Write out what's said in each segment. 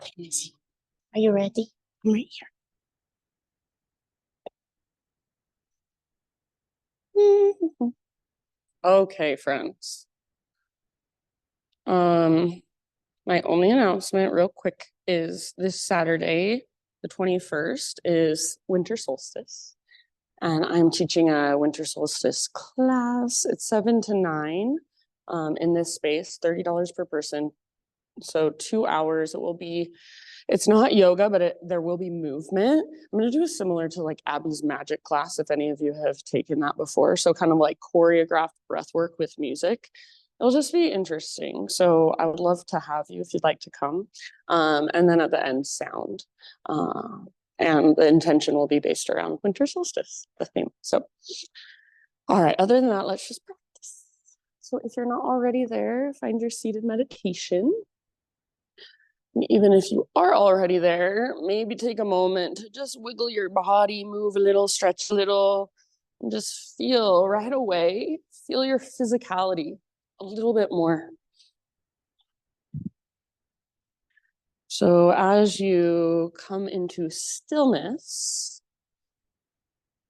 Okay, Missy, are you ready? I'm right here. Okay, friends. My only announcement, real quick, is this Saturday, the 21st, is winter solstice. And I'm teaching a winter solstice class. It's 7 to 9 in this space, $30 per person. So 2 hours. It's not yoga, but there will be movement. I'm going to do a similar to like Abby's magic class, if any of you have taken that before. So kind of like choreographed breath work with music. It'll just be interesting. So I would love to have you if you'd like to come. And then at the end, sound. And the intention will be based around winter solstice, the theme. So, all right, other than that, let's just practice. So if you're not already there, find your seated meditation. Even if you are already there, maybe take a moment to just wiggle your body, move a little, stretch a little, and just feel right away, feel your physicality a little bit more. So as you come into stillness,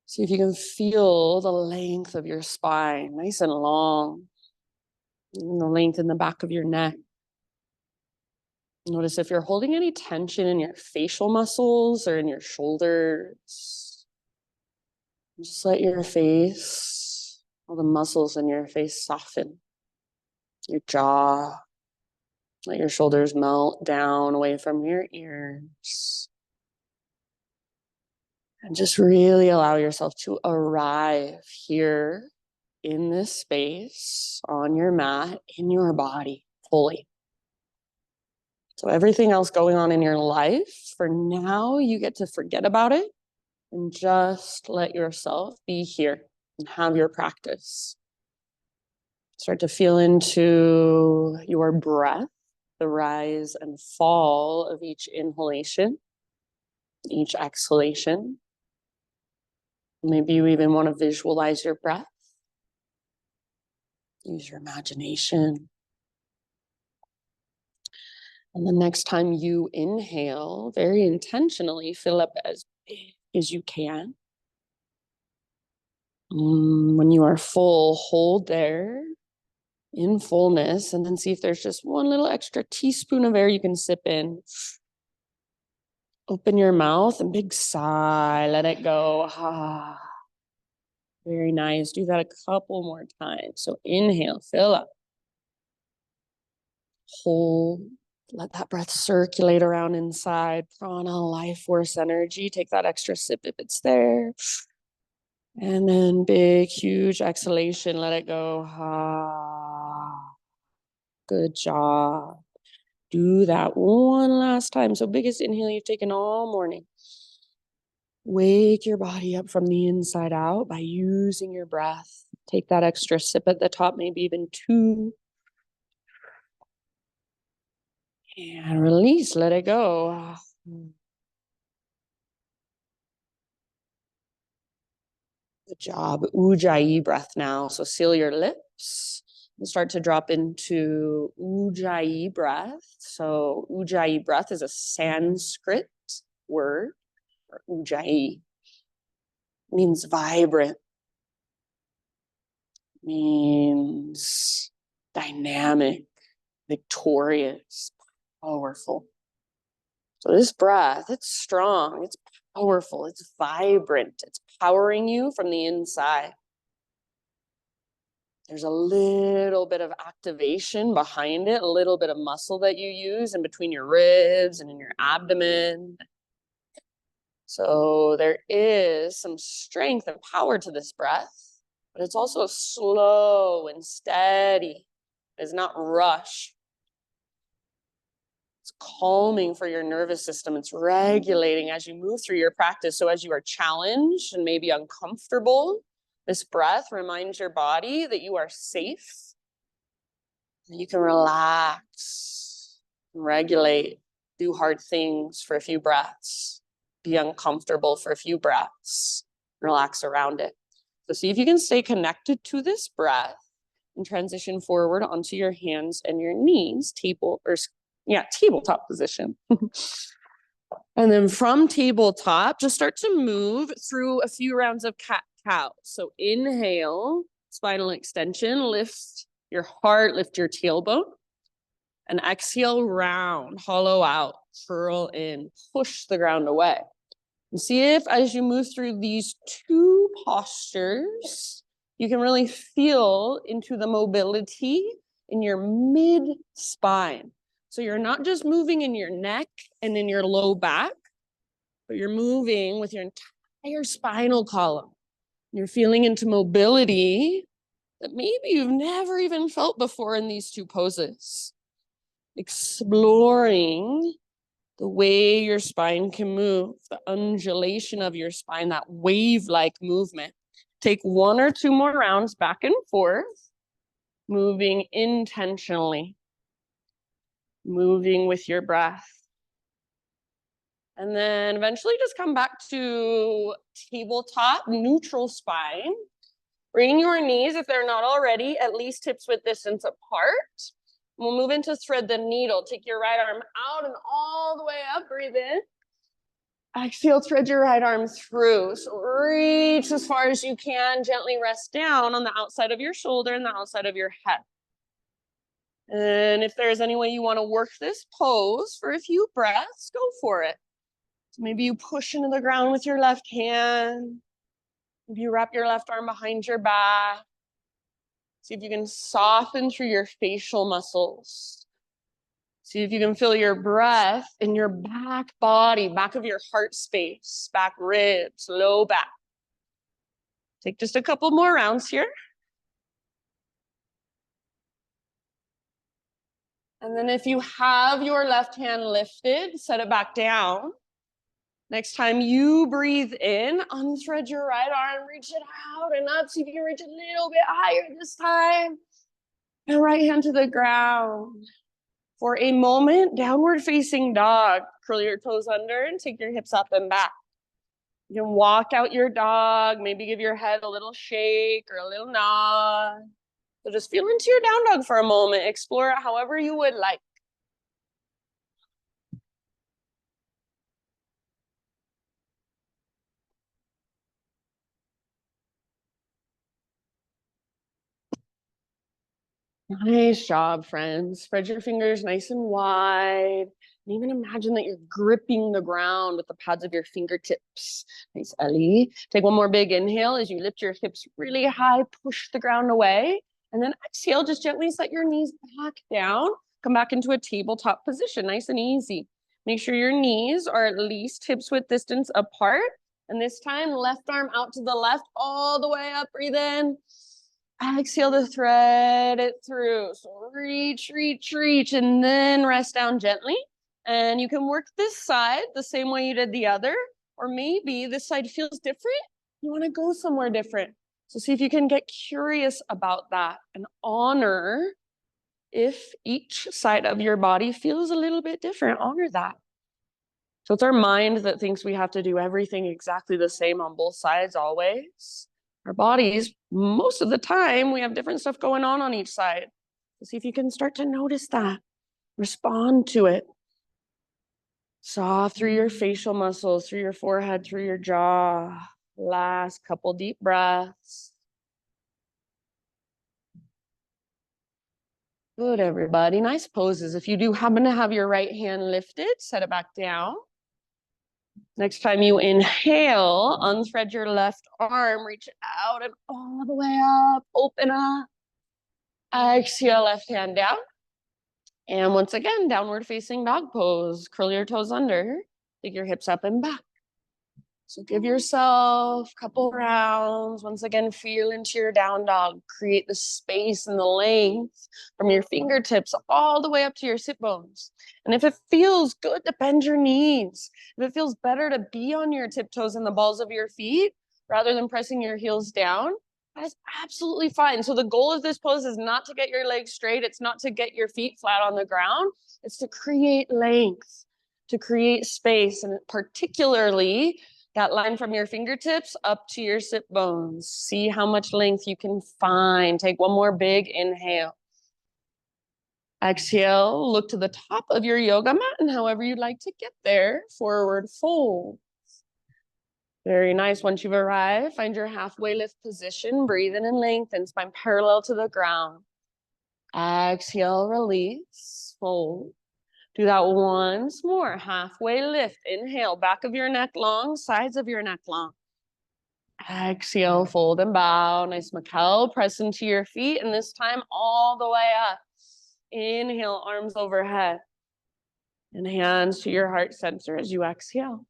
see if you can feel the length of your spine, nice and long, and the length in the back of your neck. Notice if you're holding any tension in your facial muscles or in your shoulders. Just let your face, all the muscles in your face soften. Your jaw, let your shoulders melt down away from your ears. And just really allow yourself to arrive here in this space, on your mat, in your body, fully. So everything else going on in your life, for now, you get to forget about it and just let yourself be here and have your practice. Start to feel into your breath, the rise and fall of each inhalation, each exhalation. Maybe you even want to visualize your breath. Use your imagination. And the next time you inhale, very intentionally fill up as big as you can. When you are full, hold there in fullness, and then see if there's just one little extra teaspoon of air you can sip in. Open your mouth and big sigh, let it go. Ah, very nice. Do that a couple more times. So inhale, fill up. Hold, let that breath circulate around inside. Prana, life force energy. Take that extra sip if it's there. And then big, huge exhalation, let it go. Ah, good job. Do that one last time. So biggest inhale you've taken all morning. Wake your body up from the inside out by using your breath. Take that extra sip at the top, maybe even 2. And release, let it go. Good job. Ujjayi breath now. So seal your lips and start to drop into Ujjayi breath. So Ujjayi breath is a Sanskrit word, or Ujjayi. Means vibrant, means dynamic, victorious, powerful. So this breath, it's strong, it's powerful, it's vibrant, it's powering you from the inside. There's a little bit of activation behind it, a little bit of muscle that you use in between your ribs and in your abdomen. So there is some strength and power to this breath, but it's also slow and steady. It's not rush. It's calming for your nervous system. It's regulating as you move through your practice. So as you are challenged and maybe uncomfortable, this breath reminds your body that you are safe. And you can relax, regulate, do hard things for a few breaths. Be uncomfortable for a few breaths, relax around it. So see if you can stay connected to this breath and transition forward onto your hands and your knees, Yeah, tabletop position. And then from tabletop, just start to move through a few rounds of cat-cow. So inhale, spinal extension, lift your heart, lift your tailbone. And exhale, round, hollow out, curl in, push the ground away. And see if as you move through these two postures, you can really feel into the mobility in your mid-spine. So you're not just moving in your neck and in your low back, but you're moving with your entire spinal column. You're feeling into mobility that maybe you've never even felt before in these two poses. Exploring the way your spine can move, the undulation of your spine, that wave-like movement. Take 1 or 2 more rounds back and forth, moving intentionally, moving with your breath. And then eventually just come back to tabletop, neutral spine. Bring your knees, if they're not already, at least hips width distance apart. We'll move into thread the needle. Take your right arm out and all the way up, breathe in. Exhale, thread your right arm through. So reach as far as you can, gently rest down on the outside of your shoulder and the outside of your head. And if there's any way you want to work this pose for a few breaths, go for it. So maybe you push into the ground with your left hand. Maybe you wrap your left arm behind your back. See if you can soften through your facial muscles. See if you can feel your breath in your back body, back of your heart space, back ribs, low back. Take just a couple more rounds here. And then if you have your left hand lifted, set it back down. Next time you breathe in, unthread your right arm, reach it out and up. See if you can reach a little bit higher this time. And right hand to the ground. For a moment, downward facing dog. Curl your toes under and take your hips up and back. You can walk out your dog, maybe give your head a little shake or a little nod. So just feel into your down dog for a moment. Explore it however you would like. Nice job, friends. Spread your fingers nice and wide. And even imagine that you're gripping the ground with the pads of your fingertips. Nice, Ellie. Take one more big inhale as you lift your hips really high, push the ground away. And then exhale, just gently set your knees back down. Come back into a tabletop position, nice and easy. Make sure your knees are at least hips width distance apart. And this time, left arm out to the left, all the way up, breathe in. Exhale to thread it through. So reach, reach, reach, and then rest down gently. And you can work this side the same way you did the other, or maybe this side feels different. You want to go somewhere different. So see if you can get curious about that and honor if each side of your body feels a little bit different. Honor that. So it's our mind that thinks we have to do everything exactly the same on both sides always. Our bodies, most of the time, we have different stuff going on each side. So see if you can start to notice that. Respond to it. Soft through your facial muscles, through your forehead, through your jaw. Last couple deep breaths. Good, everybody. Nice poses. If you do happen to have your right hand lifted, set it back down. Next time you inhale, unthread your left arm, reach it out and all the way up, open up. Exhale, left hand down. And once again, downward facing dog pose. Curl your toes under, take your hips up and back. So give yourself a couple rounds. Once again, feel into your down dog. Create the space and the length from your fingertips all the way up to your sit bones. And if it feels good to bend your knees, if it feels better to be on your tiptoes and the balls of your feet rather than pressing your heels down, that is absolutely fine. So the goal of this pose is not to get your legs straight. It's not to get your feet flat on the ground. It's to create length, to create space, and particularly that line from your fingertips up to your sit bones. See how much length you can find. Take one more big inhale. Exhale, look to the top of your yoga mat, and however you'd like to get there, forward fold. Very nice. Once you've arrived, find your halfway lift position, breathe in and lengthen, spine parallel to the ground. Exhale, release, fold. Do that once more. Halfway lift, inhale, back of your neck long, sides of your neck long. Exhale, fold and bow. Nice Mikkel, press into your feet, and this time all the way up. Inhale, arms overhead. And hands to your heart center as you exhale.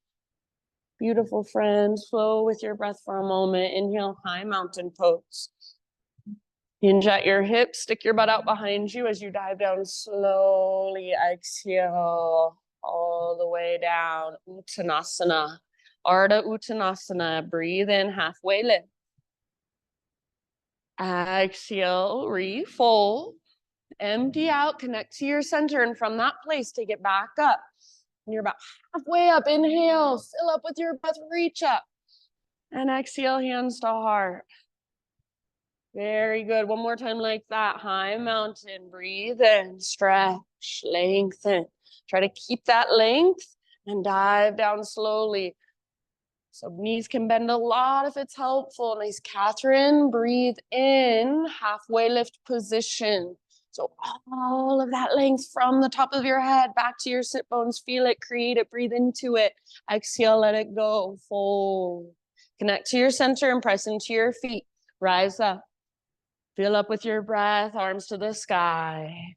Beautiful, friends. Flow with your breath for a moment. Inhale, high mountain pose. Hinge at your hips, stick your butt out behind you as you dive down slowly. Exhale all the way down. Uttanasana. Ardha Uttanasana. Breathe in, halfway lift. Exhale, refold. Empty out, connect to your center, and from that place, take it back up. And you're about halfway up. Inhale, fill up with your breath, reach up. And exhale, hands to heart. Very good. One more time like that. High mountain. Breathe in, stretch, lengthen. Try to keep that length and dive down slowly. So knees can bend a lot if it's helpful. Nice, Catherine. Breathe in, halfway lift position. So all of that length from the top of your head back to your sit bones. Feel it, create it, breathe into it. Exhale, let it go. Fold. Connect to your center and press into your feet. Rise up. Fill up with your breath, arms to the sky.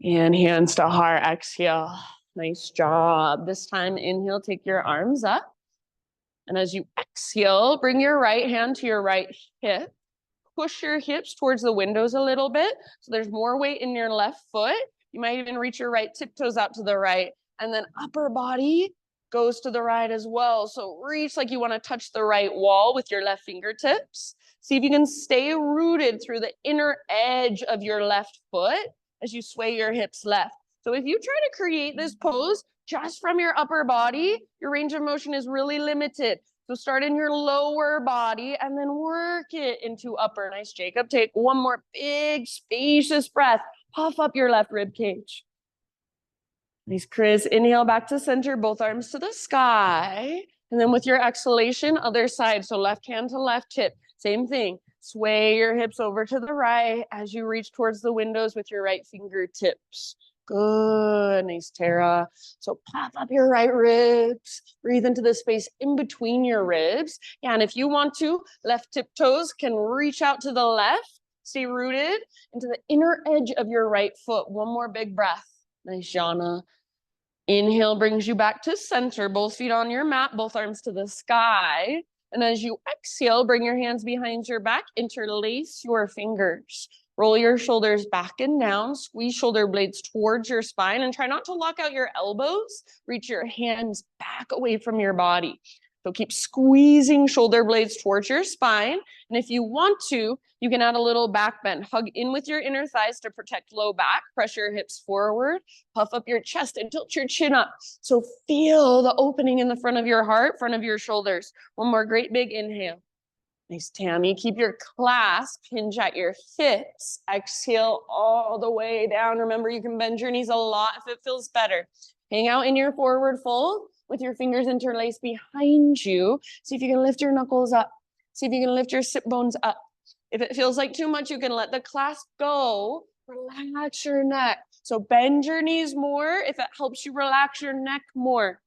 And hands to heart, exhale. Nice job. This time, inhale, take your arms up. And as you exhale, bring your right hand to your right hip. Push your hips towards the windows a little bit. So there's more weight in your left foot. You might even reach your right tiptoes out to the right. And then upper body goes to the right as well. So reach like you want to touch the right wall with your left fingertips. See if you can stay rooted through the inner edge of your left foot as you sway your hips left. So if you try to create this pose just from your upper body, your range of motion is really limited. So start in your lower body and then work it into upper. Nice, Jacob. Take one more big, spacious breath. Puff up your left rib cage. Nice, Chris. Inhale back to center, both arms to the sky. And then with your exhalation, other side. So left hand to left hip. Same thing. Sway your hips over to the right as you reach towards the windows with your right fingertips. Good. Nice, Tara. So pop up your right ribs. Breathe into the space in between your ribs. Yeah, and if you want to, left tiptoes can reach out to the left. Stay rooted into the inner edge of your right foot. One more big breath. Nice, Jana. Inhale brings you back to center. Both feet on your mat, both arms to the sky. And as you exhale, bring your hands behind your back. Interlace your fingers. Roll your shoulders back and down. Squeeze shoulder blades towards your spine and try not to lock out your elbows. Reach your hands back away from your body. So keep squeezing shoulder blades towards your spine. And if you want to, you can add a little back bend. Hug in with your inner thighs to protect low back. Press your hips forward. Puff up your chest and tilt your chin up. So feel the opening in the front of your heart, front of your shoulders. One more great big inhale. Nice, Tammy. Keep your clasp, hinge at your hips. Exhale all the way down. Remember, you can bend your knees a lot if it feels better. Hang out in your forward fold with your fingers interlaced behind you. See if you can lift your knuckles up. See if you can lift your sit bones up. If it feels like too much, you can let the clasp go. Relax your neck. So bend your knees more if it helps you relax your neck more.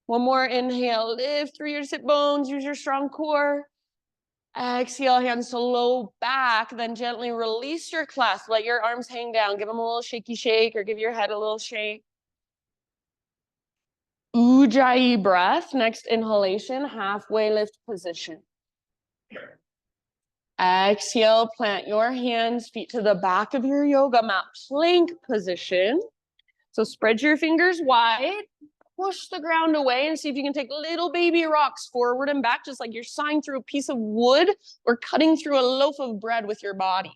One more inhale. Lift through your sit bones. Use your strong core. Exhale, hands to low back. Then gently release your clasp. Let your arms hang down. Give them a little shaky shake or give your head a little shake. Ujjayi breath. Next inhalation, halfway lift position. Exhale, plant your hands, feet to the back of your yoga mat, plank position. So spread your fingers wide, push the ground away and see if you can take little baby rocks forward and back, just like you're sawing through a piece of wood or cutting through a loaf of bread with your body.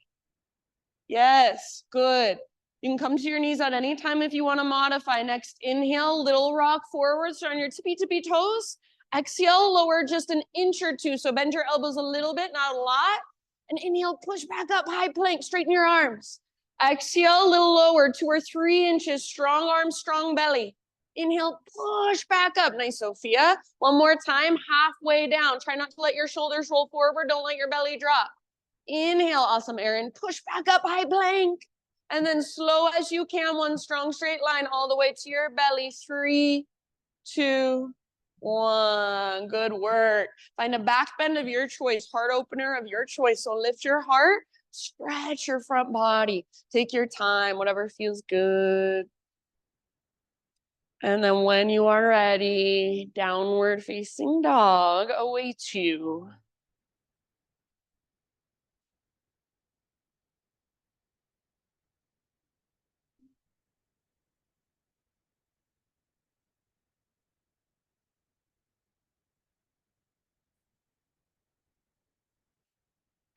Yes, good. You can come to your knees at any time if you want to modify. Next, inhale, little rock forward, start on your tippy toes. Exhale, lower just an inch or two. So bend your elbows a little bit, not a lot. And inhale, push back up, high plank, straighten your arms. Exhale, a little lower, 2 or 3 inches. Strong arms, strong belly. Inhale, push back up. Nice, Sophia. One more time, halfway down. Try not to let your shoulders roll forward. Don't let your belly drop. Inhale, awesome, Erin. Push back up, high plank. And then slow as you can, one strong straight line all the way to your belly. 3, 2, 1. Good work. Find a back bend of your choice, heart opener of your choice. So lift your heart, stretch your front body. Take your time, whatever feels good. And then when you are ready, downward facing dog awaits you.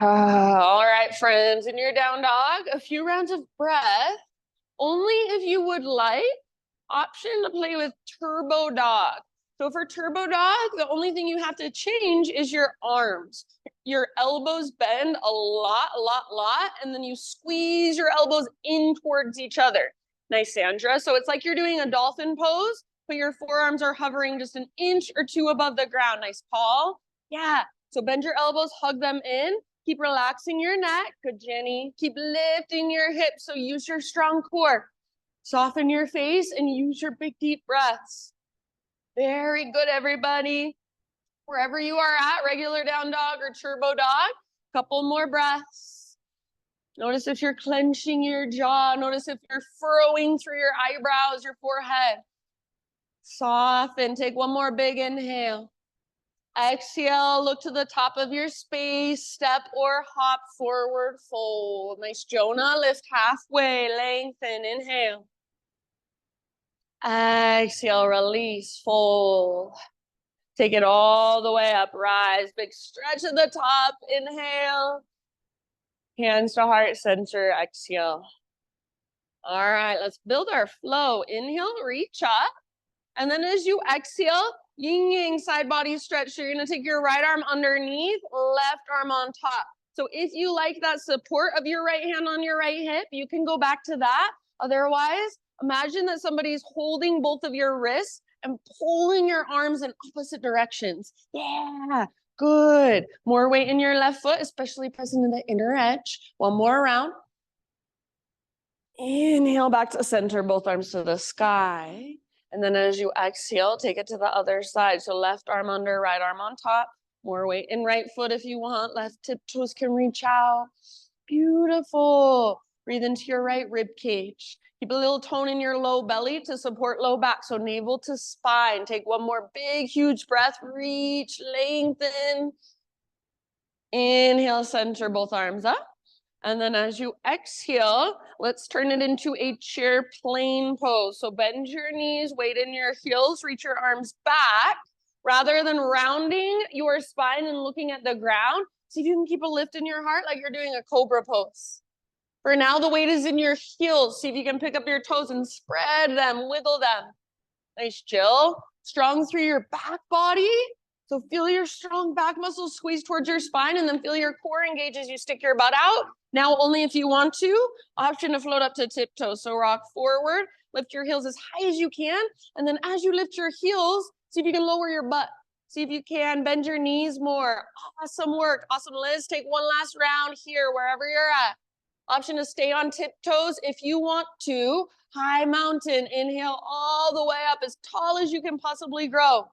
All right, friends, in your down dog, a few rounds of breath, only if you would like. Option to play with turbo dog. So for turbo dog, the only thing you have to change is your arms. Your elbows bend a lot, and then you squeeze your elbows in towards each other. Nice, Sandra. So it's like you're doing a dolphin pose, but your forearms are hovering just an inch or two above the ground. Nice, Paul. Yeah. So bend your elbows, hug them in. Keep relaxing your neck. Good, Jenny. Keep lifting your hips. So use your strong core. Soften your face and use your big deep breaths. Very good, everybody. Wherever you are at, regular down dog or turbo dog, couple more breaths. Notice if you're clenching your jaw. Notice if you're furrowing through your eyebrows, your forehead. Soften. Take one more big inhale. Exhale, look to the top of your space, step or hop forward, fold. Nice, Jonah. Lift halfway, lengthen, inhale. Exhale, release, fold. Take it all the way up, rise, big stretch at the top, inhale. Hands to heart center, exhale. All right, let's build our flow. Inhale, reach up. And then as you exhale, yin yang side body stretch. So you're gonna take your right arm underneath, left arm on top. So if you like that support of your right hand on your right hip, you can go back to that. Otherwise, imagine that somebody's holding both of your wrists and pulling your arms in opposite directions. Yeah, good. More weight in your left foot, especially pressing to the inner edge. One more round. Inhale back to center, both arms to the sky. And then as you exhale, take it to the other side. So left arm under, right arm on top. More weight in right foot if you want. Left tiptoes can reach out. Beautiful. Breathe into your right rib cage. Keep a little tone in your low belly to support low back. So navel to spine. Take one more big, huge breath. Reach, lengthen. Inhale, center both arms up. And then as you exhale, let's turn it into a chair plane pose. So bend your knees, weight in your heels, reach your arms back. Rather than rounding your spine and looking at the ground, see if you can keep a lift in your heart like you're doing a cobra pose. For now, the weight is in your heels. See if you can pick up your toes and spread them, wiggle them. Nice, Jill. Strong through your back body. So feel your strong back muscles squeeze towards your spine and then feel your core engage as you stick your butt out. Now, only if you want to, option to float up to tiptoe. So rock forward, lift your heels as high as you can. And then as you lift your heels, see if you can lower your butt. See if you can bend your knees more. Awesome work. Awesome, Liz. Take one last round here, wherever you're at. Option to stay on tiptoes if you want to. High mountain, inhale all the way up as tall as you can possibly grow.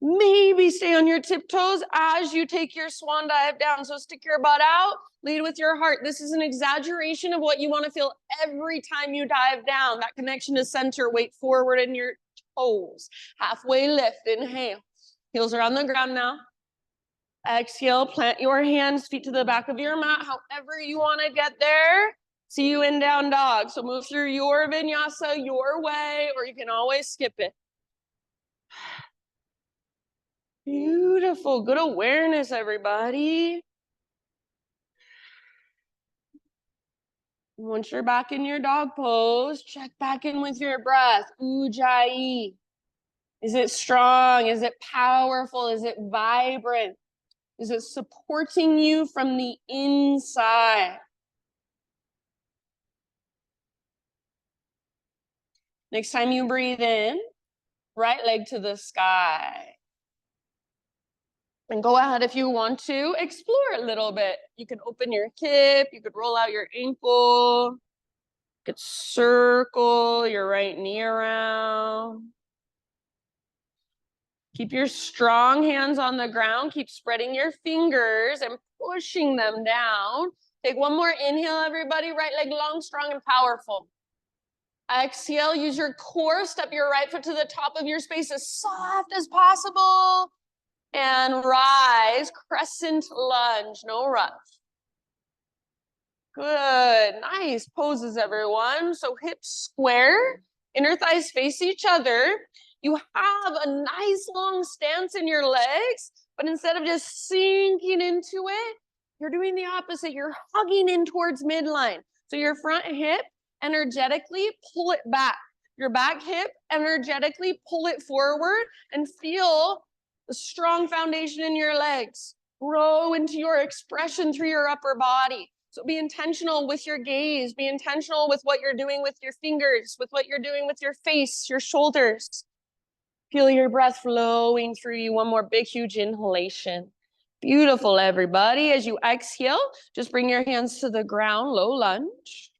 Maybe stay on your tiptoes as you take your swan dive down. So stick your butt out, lead with your heart. This is an exaggeration of what you want to feel every time you dive down. That connection to center, weight forward in your toes. Halfway lift, inhale. Heels are on the ground now. Exhale, plant your hands, feet to the back of your mat, however you want to get there. See you in down dog. So move through your vinyasa your way, or you can always skip it. Beautiful. Good awareness, everybody. Once you're back in your dog pose, check back in with your breath. Ujjayi. Is it strong? Is it powerful? Is it vibrant? Is it supporting you from the inside? Next time you breathe in, right leg to the sky. And go ahead if you want to explore a little bit. You can open your hip, you could roll out your ankle, you could circle your right knee around. Keep your strong hands on the ground. Keep spreading your fingers and pushing them down. Take one more inhale, everybody. Right leg long, strong, and powerful. Exhale, use your core. Step your right foot to the top of your space as soft as possible. And rise, crescent lunge, no rush. Good, nice poses, everyone. So hips square, inner thighs face each other. You have a nice long stance in your legs, but instead of just sinking into it, you're doing the opposite. You're hugging in towards midline. So your front hip, energetically pull it back. Your back hip, energetically pull it forward and feel the strong foundation in your legs. Grow into your expression through your upper body. So be intentional with your gaze. Be intentional with what you're doing with your fingers, with what you're doing with your face, your shoulders. Feel your breath flowing through you. One more big, huge inhalation. Beautiful, everybody. As you exhale, just bring your hands to the ground, low lunge.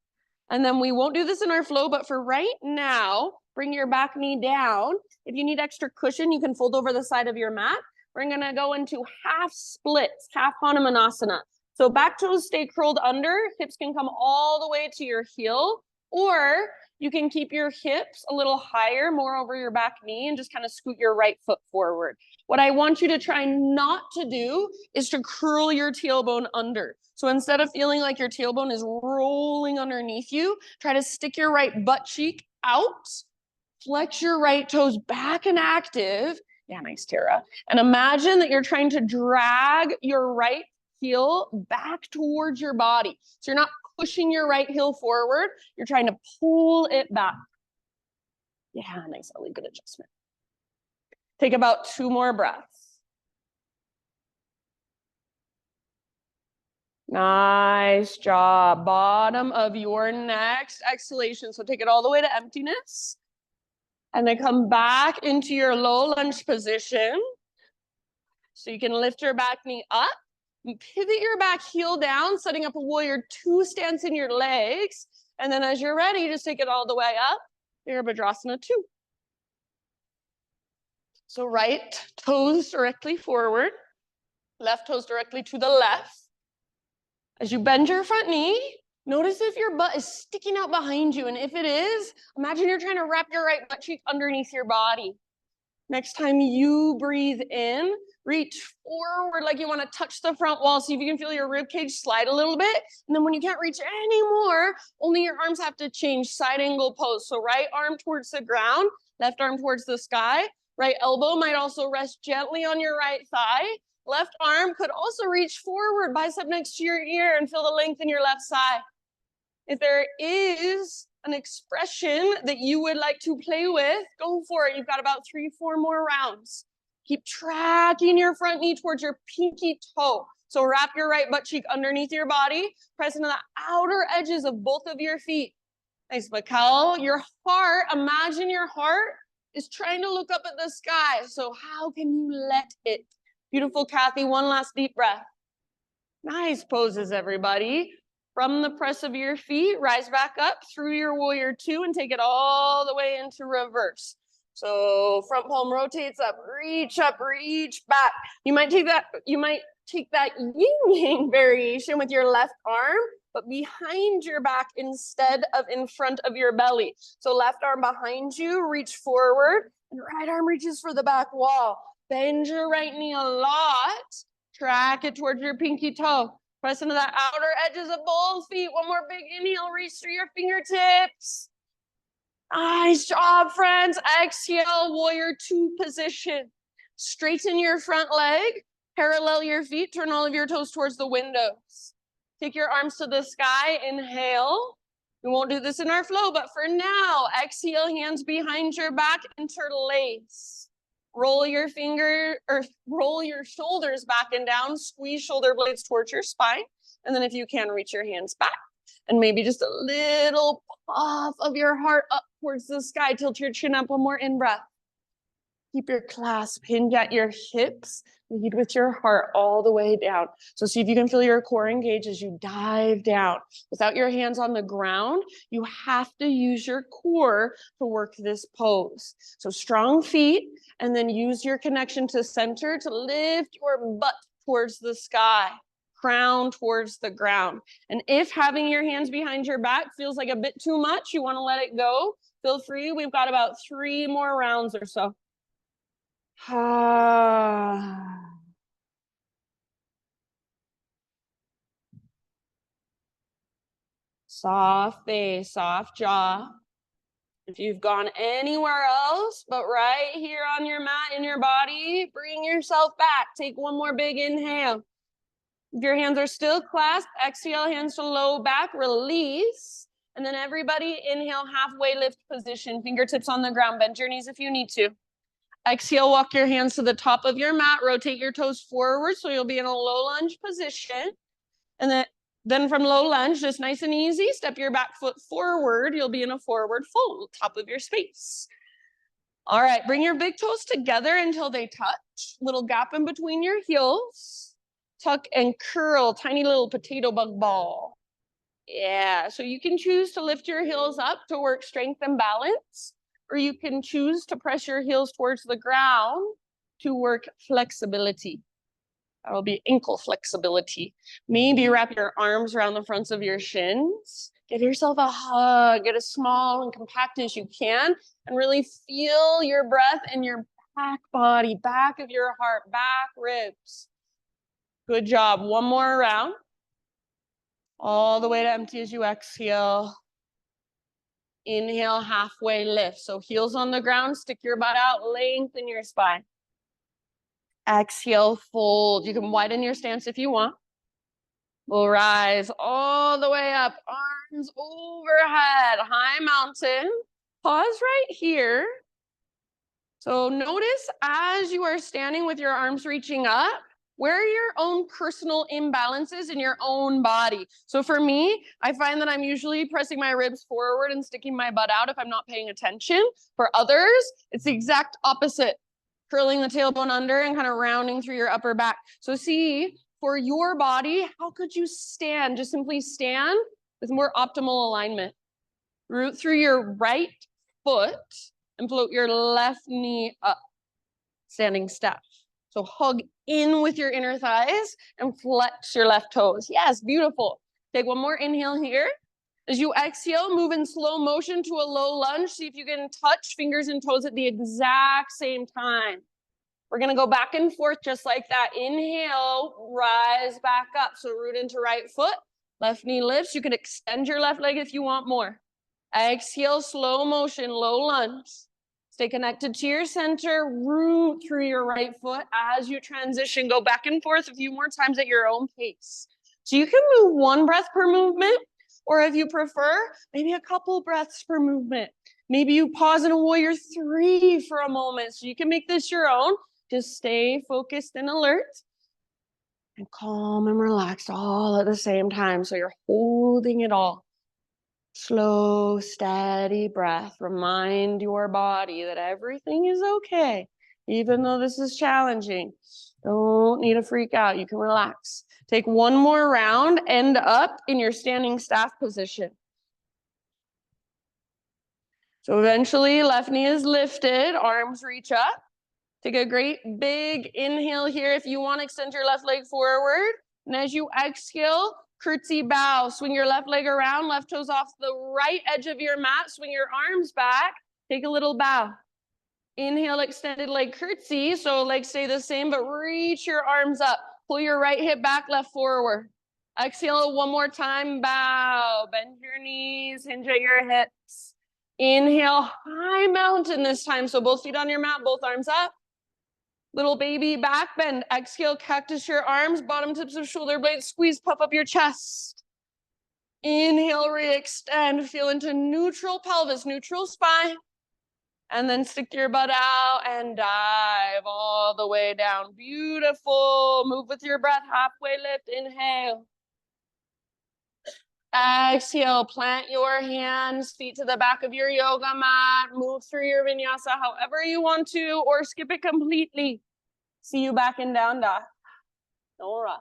And then we won't do this in our flow, but for right now, bring your back knee down. If you need extra cushion, you can fold over the side of your mat. We're gonna go into half splits, half Hanumanasana. So back toes stay curled under, hips can come all the way to your heel, or you can keep your hips a little higher, more over your back knee, and just kind of scoot your right foot forward. What I want you to try not to do is to curl your tailbone under. So instead of feeling like your tailbone is rolling underneath you, try to stick your right butt cheek out, flex your right toes back and active. Yeah, nice, Tara. And imagine that you're trying to drag your right heel back towards your body. So you're not pushing your right heel forward, you're trying to pull it back. Yeah, nice, Ellie, good adjustment. Take about 2 more breaths. Nice job. Bottom of your next exhalation. So take it all the way to emptiness. And then come back into your low lunge position. So you can lift your back knee up. Pivot your back heel down, setting up a warrior 2 stance in your legs. And then as you're ready, just take it all the way up. Virabhadrasana 2. So right toes directly forward, left toes directly to the left. As you bend your front knee, notice if your butt is sticking out behind you. And if it is, imagine you're trying to wrap your right butt cheek underneath your body. Next time you breathe in, reach forward like you want to touch the front wall. See if you can feel your rib cage slide a little bit. And then when you can't reach anymore, only your arms have to change. Side angle pose. So right arm towards the ground, left arm towards the sky. Right elbow might also rest gently on your right thigh. Left arm could also reach forward, bicep next to your ear, and feel the length in your left side. If there is an expression that you would like to play with, go for it. You've got about 3-4 more rounds. Keep tracking your front knee towards your pinky toe. So wrap your right butt cheek underneath your body, press into the outer edges of both of your feet. Nice, Mikkel. Your heart, imagine your heart is trying to look up at the sky. So how can you let it? Beautiful, Kathy. One last deep breath. Nice poses, everybody. From the press of your feet, rise back up through your warrior 2 and take it all the way into reverse. So front palm rotates up, reach back. You might take that yin-yang variation with your left arm, but behind your back instead of in front of your belly. So left arm behind you, reach forward, and right arm reaches for the back wall. Bend your right knee a lot. Track it towards your pinky toe. Press into the outer edges of both feet. One more big inhale, reach through your fingertips. Nice job, friends. Exhale, warrior 2 position. Straighten your front leg, parallel your feet, turn all of your toes towards the windows. Take your arms to the sky, inhale. We won't do this in our flow, but for now, exhale, hands behind your back, interlace. Roll your shoulders back and down, squeeze shoulder blades towards your spine. And then if you can, reach your hands back and maybe just a little puff of your heart up towards the sky. Tilt your chin up. One more in-breath. Keep your clasp, hinge at your hips, lead with your heart all the way down. So see if you can feel your core engage as you dive down. Without your hands on the ground, you have to use your core to work this pose. So strong feet, and then use your connection to center to lift your butt towards the sky, crown towards the ground. And if having your hands behind your back feels like a bit too much, you want to let it go, feel free. We've got about 3 more rounds or so. Soft face, soft jaw. If you've gone anywhere else, but right here on your mat in your body, bring yourself back. Take one more big inhale. If your hands are still clasped, exhale, hands to low back, release. And then everybody inhale, halfway lift position, fingertips on the ground, bend your knees if you need to. Exhale, walk your hands to the top of your mat, rotate your toes forward so you'll be in a low lunge position. And then from low lunge, just nice and easy, step your back foot forward. You'll be in a forward fold, top of your space. All right, bring your big toes together until they touch. Little gap in between your heels. Tuck and curl, tiny little potato bug ball. Yeah, so you can choose to lift your heels up to work strength and balance, or you can choose to press your heels towards the ground to work flexibility. That'll be ankle flexibility. Maybe wrap your arms around the fronts of your shins. Give yourself a hug. Get as small and compact as you can, and really feel your breath in your back body, back of your heart, back ribs. Good job. One more round. All the way to empty as you exhale. Inhale, halfway lift. So heels on the ground, stick your butt out, lengthen your spine. Exhale, fold. You can widen your stance if you want. We'll rise all the way up, arms overhead, high mountain. Pause right here. So notice as you are standing with your arms reaching up, where are your own personal imbalances in your own body? So for me, I find that I'm usually pressing my ribs forward and sticking my butt out if I'm not paying attention. For others, it's the exact opposite. Curling the tailbone under and kind of rounding through your upper back. So see, for your body, how could you stand? Just simply stand with more optimal alignment. Root through your right foot and float your left knee up. Standing step. So hug in with your inner thighs and flex your left toes. Yes, beautiful. Take one more inhale here. As you exhale, move in slow motion to a low lunge. See if you can touch fingers and toes at the exact same time. We're going to go back and forth just like that. Inhale, rise back up. So root into right foot, left knee lifts. You can extend your left leg if you want more. Exhale, slow motion, low lunge. Stay connected to your center, root through your right foot. As you transition, go back and forth a few more times at your own pace. So you can move one breath per movement, or if you prefer, maybe a couple breaths per movement. Maybe you pause in a warrior 3 for a moment, so you can make this your own. Just stay focused and alert and calm and relaxed all at the same time. So you're holding it all. Slow, steady breath. Remind your body that everything is okay, even though this is challenging. Don't need to freak out. You can relax. Take one more round. End up in your standing staff position. So eventually, left knee is lifted. Arms reach up. Take a great big inhale here. If you want, extend your left leg forward. And as you exhale, curtsy bow. Swing your left leg around, left toes off the right edge of your mat. Swing your arms back. Take a little bow. Inhale, extended leg curtsy. So legs stay the same, but reach your arms up. Pull your right hip back, left forward. Exhale one more time, bow. Bend your knees, hinge at your hips. Inhale, high mountain this time. So both feet on your mat, both arms up. Little baby back bend. Exhale, cactus your arms, bottom tips of shoulder blades, squeeze, puff up your chest. Inhale, re-extend, feel into neutral pelvis, neutral spine. And then stick your butt out and dive all the way down. Beautiful. Move with your breath, halfway lift, inhale. Exhale, plant your hands, feet to the back of your yoga mat, move through your vinyasa however you want to, or skip it completely. See you back in down dog. No rush.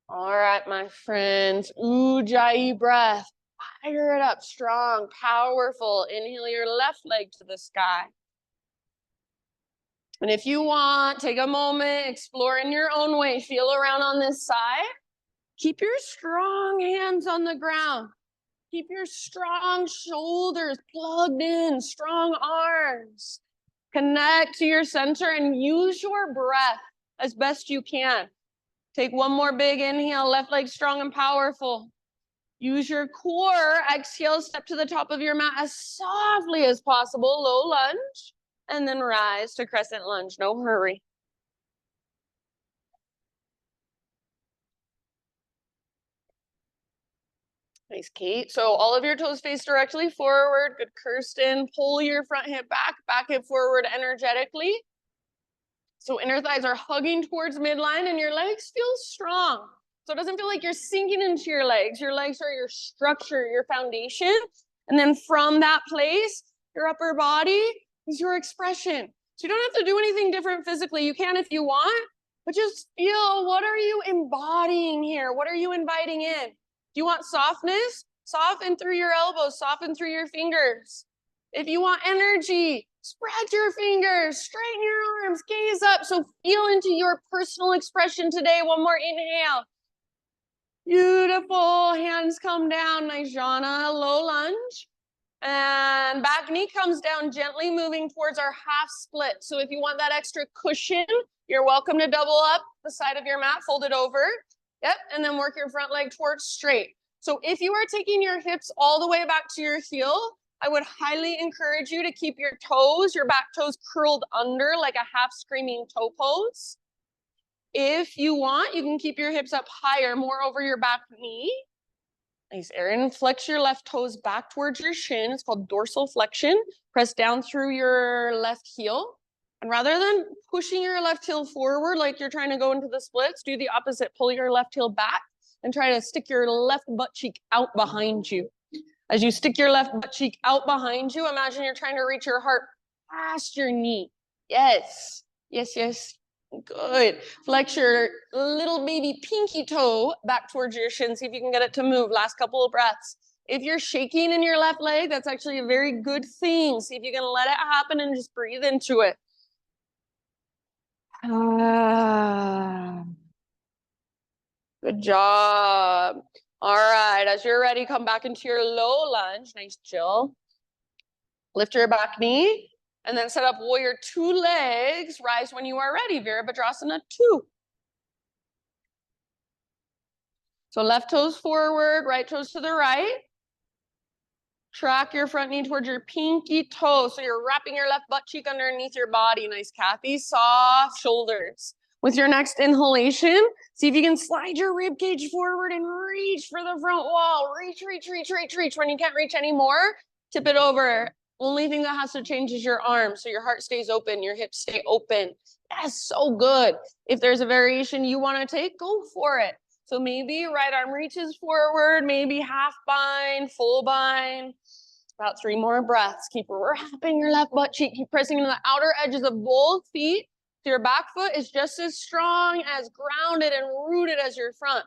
All right, my friends, Ujjayi breath. Fire it up strong, powerful. Inhale your left leg to the sky. And if you want, take a moment, explore in your own way, feel around on this side. Keep your strong hands on the ground. Keep your strong shoulders plugged in, strong arms. Connect to your center and use your breath as best you can. Take one more big inhale, left leg strong and powerful. Use your core, exhale, step to the top of your mat as softly as possible, low lunge, and then rise to crescent lunge, no hurry. Nice, Kate. So all of your toes face directly forward. Good, Kirsten. Pull your front hip back hip forward energetically. So inner thighs are hugging towards midline and your legs feel strong. So it doesn't feel like you're sinking into your legs. Your legs are your structure, your foundation. And then from that place, your upper body is your expression. So you don't have to do anything different physically. You can if you want, but just feel, what are you embodying here? What are you inviting in? Do you want softness? Soften through your elbows, soften through your fingers. If you want energy, spread your fingers, straighten your arms, gaze up. So feel into your personal expression today. One more inhale. Beautiful. Hands come down. Nice, Jana. Low lunge. And back knee comes down gently, moving towards our half split. So if you want that extra cushion, you're welcome to double up the side of your mat, fold it over. Yep, and then work your front leg towards straight. So if you are taking your hips all the way back to your heel, I would highly encourage you to keep your toes, your back toes curled under like a half screaming toe pose. If you want, you can keep your hips up higher, more over your back knee. Nice, Erin. Flex your left toes back towards your shin. It's called dorsal flexion. Press down through your left heel. And rather than pushing your left heel forward like you're trying to go into the splits, do the opposite. Pull your left heel back and try to stick your left butt cheek out behind you. As you stick your left butt cheek out behind you, imagine you're trying to reach your heart past your knee. Yes, yes, yes. Good. Flex your little baby pinky toe back towards your shin. See if you can get it to move. Last couple of breaths. If you're shaking in your left leg, that's actually a very good thing. See if you can let it happen and just breathe into it. Good job. All right, as you're ready, come back into your low lunge. Nice, Jill. Lift your back knee, and then set up warrior two legs. Rise when you are ready. Virabhadrasana 2. So left toes forward, right toes to the right. Track your front knee towards your pinky toe. So you're wrapping your left butt cheek underneath your body. Nice, Kathy. Soft shoulders. With your next inhalation, see if you can slide your rib cage forward and reach for the front wall. Reach, reach, reach, reach, reach. When you can't reach anymore, tip it over. Only thing that has to change is your arm. So your heart stays open, your hips stay open. That's so good. If there's a variation you want to take, go for it. So maybe right arm reaches forward, maybe half bind, full bind. About 3 more breaths. Keep wrapping your left butt cheek. Keep pressing into the outer edges of both feet. So your back foot is just as strong, as grounded and rooted as your front.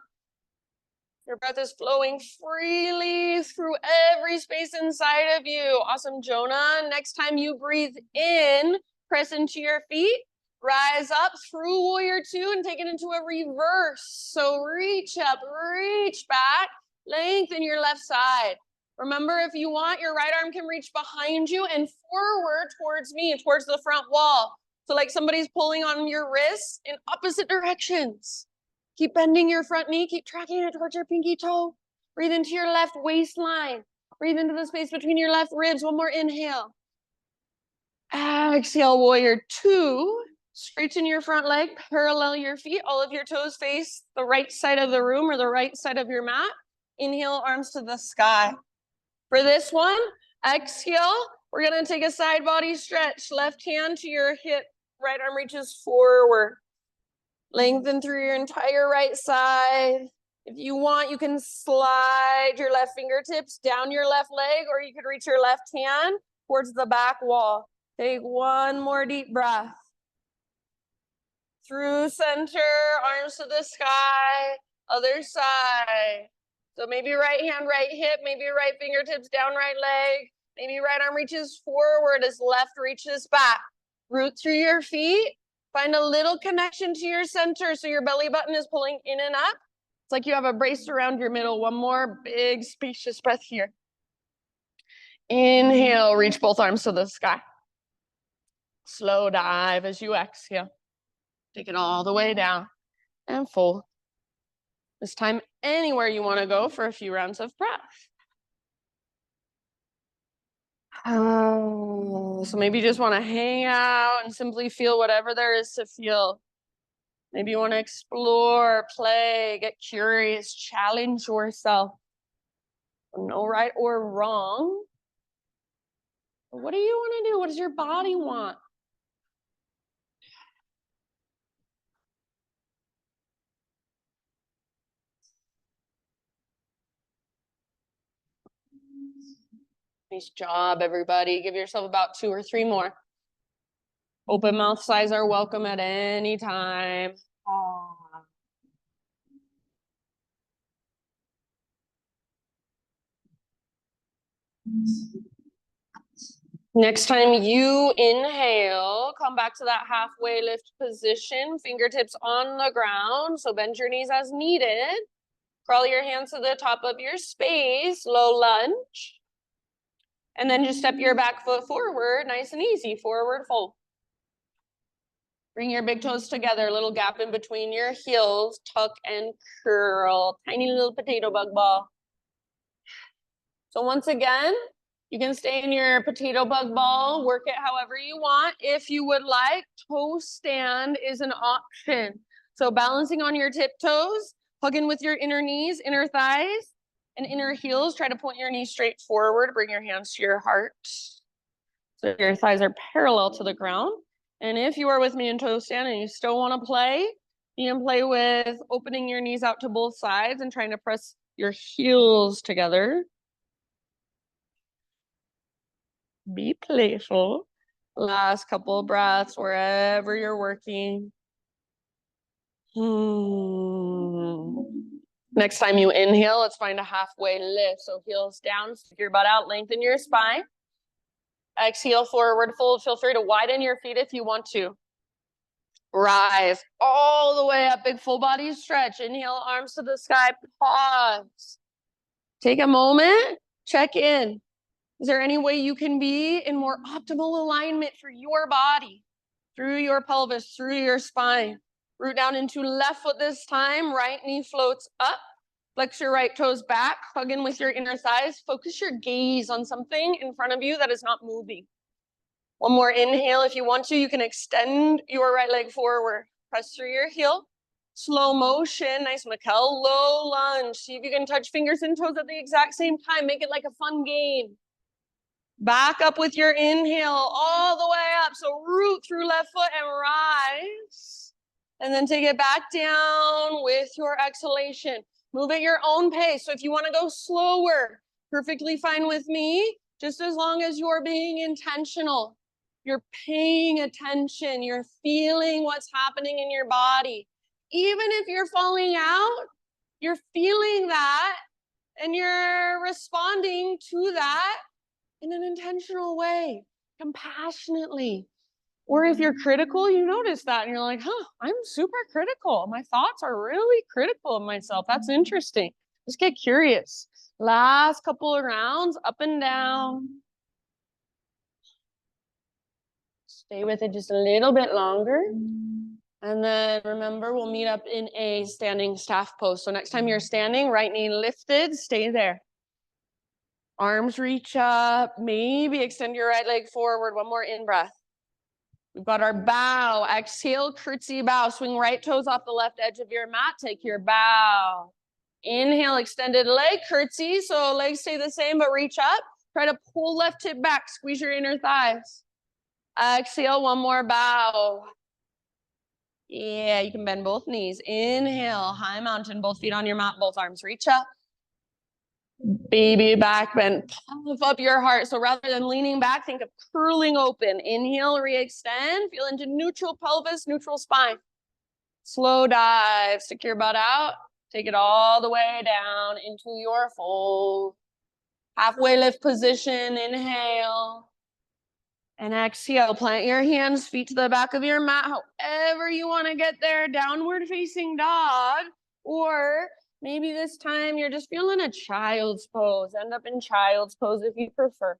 Your breath is flowing freely through every space inside of you. Awesome, Jonah. Next time you breathe in, press into your feet. Rise up through warrior 2 and take it into a reverse. So reach up, reach back, lengthen your left side. Remember, if you want, your right arm can reach behind you and forward towards me, towards the front wall. So like somebody's pulling on your wrists in opposite directions. Keep bending your front knee, keep tracking it towards your pinky toe. Breathe into your left waistline. Breathe into the space between your left ribs. One more inhale. Exhale, warrior 2. Straighten your front leg, parallel your feet. All of your toes face the right side of the room or the right side of your mat. Inhale, arms to the sky. For this one, exhale, we're gonna take a side body stretch. Left hand to your hip, right arm reaches forward. Lengthen through your entire right side. If you want, you can slide your left fingertips down your left leg, or you could reach your left hand towards the back wall. Take one more deep breath. Through center, arms to the sky, other side. So maybe right hand, right hip, maybe right fingertips down right leg, maybe right arm reaches forward as left reaches back. Root through your feet, find a little connection to your center so your belly button is pulling in and up. It's like you have a brace around your middle. One more big spacious breath here. Inhale, reach both arms to the sky. Slow dive as you exhale. Take it all the way down and fold. This time, anywhere you want to go for a few rounds of breath. So maybe you just want to hang out and simply feel whatever there is to feel. Maybe you want to explore, play, get curious, challenge yourself. No right or wrong. But what do you want to do? What does your body want? Nice job, everybody. Give yourself about 2 or 3 more. Open mouth sighs are welcome at any time. Next time you inhale, come back to that halfway lift position, fingertips on the ground. So bend your knees as needed. Crawl your hands to the top of your space, low lunge. And then just step your back foot forward, nice and easy, forward fold. Bring your big toes together, little gap in between your heels, tuck and curl, tiny little potato bug ball. So once again, you can stay in your potato bug ball, work it however you want. If you would like, toe stand is an option. So balancing on your tiptoes, hug in with your inner knees, inner thighs, and inner heels. Try to point your knees straight forward. Bring your hands to your heart. So your thighs are parallel to the ground. And if you are with me in toe stand and you still want to play, you can play with opening your knees out to both sides and trying to press your heels together. Be playful. Last couple of breaths wherever you're working. Next time you inhale, let's find a halfway lift. So heels down, stick your butt out, lengthen your spine. Exhale, forward fold. Feel free to widen your feet if you want to. Rise all the way up, big full body stretch. Inhale, arms to the sky, pause. Take a moment, check in. Is there any way you can be in more optimal alignment for your body? Through your pelvis, through your spine. Root down into left foot this time, right knee floats up. Flex your right toes back, hug in with your inner thighs. Focus your gaze on something in front of you that is not moving. One more inhale. If you want to, you can extend your right leg forward. Press through your heel. Slow motion, nice Mikkel, low lunge. See if you can touch fingers and toes at the exact same time. Make it like a fun game. Back up with your inhale all the way up. So root through left foot and rise. And then take it back down with your exhalation. Move at your own pace. So if you want to go slower, perfectly fine with me, just as long as you're being intentional. You're paying attention. You're feeling what's happening in your body. Even if you're falling out, you're feeling that and you're responding to that in an intentional way, compassionately. Or if you're critical, you notice that and you're like, I'm super critical. My thoughts are really critical of myself. That's interesting. Just get curious. Last couple of rounds, up and down. Stay with it just a little bit longer. And then remember, we'll meet up in a standing staff pose. So next time you're standing, right knee lifted, stay there. Arms reach up, maybe extend your right leg forward. One more in breath. We've got our bow. Exhale, curtsy bow. Swing right toes off the left edge of your mat. Take your bow. Inhale, extended leg, curtsy. So legs stay the same, but reach up. Try to pull left hip back. Squeeze your inner thighs. Exhale, one more bow. Yeah, you can bend both knees. Inhale, high mountain, both feet on your mat, both arms reach up. Baby back bend, puff up your heart. So rather than leaning back, think of curling open. Inhale, re-extend, feel into neutral pelvis, neutral spine. Slow dive, stick your butt out. Take it all the way down into your fold. Halfway lift position, inhale. And exhale, plant your hands, feet to the back of your mat, however you want to get there, downward facing dog. Or maybe this time you're just feeling a child's pose. End up in child's pose if you prefer.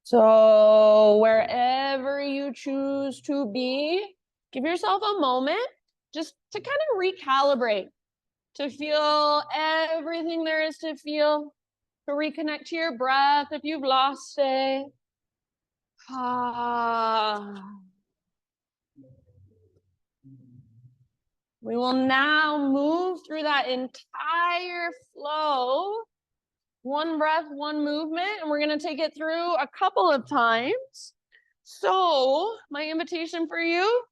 So wherever you choose to be, give yourself a moment just to kind of recalibrate, to feel everything there is to feel, to reconnect to your breath if you've lost it. We will now move through that entire flow. One breath, one movement, and we're going to take it through a couple of times. So my invitation for you,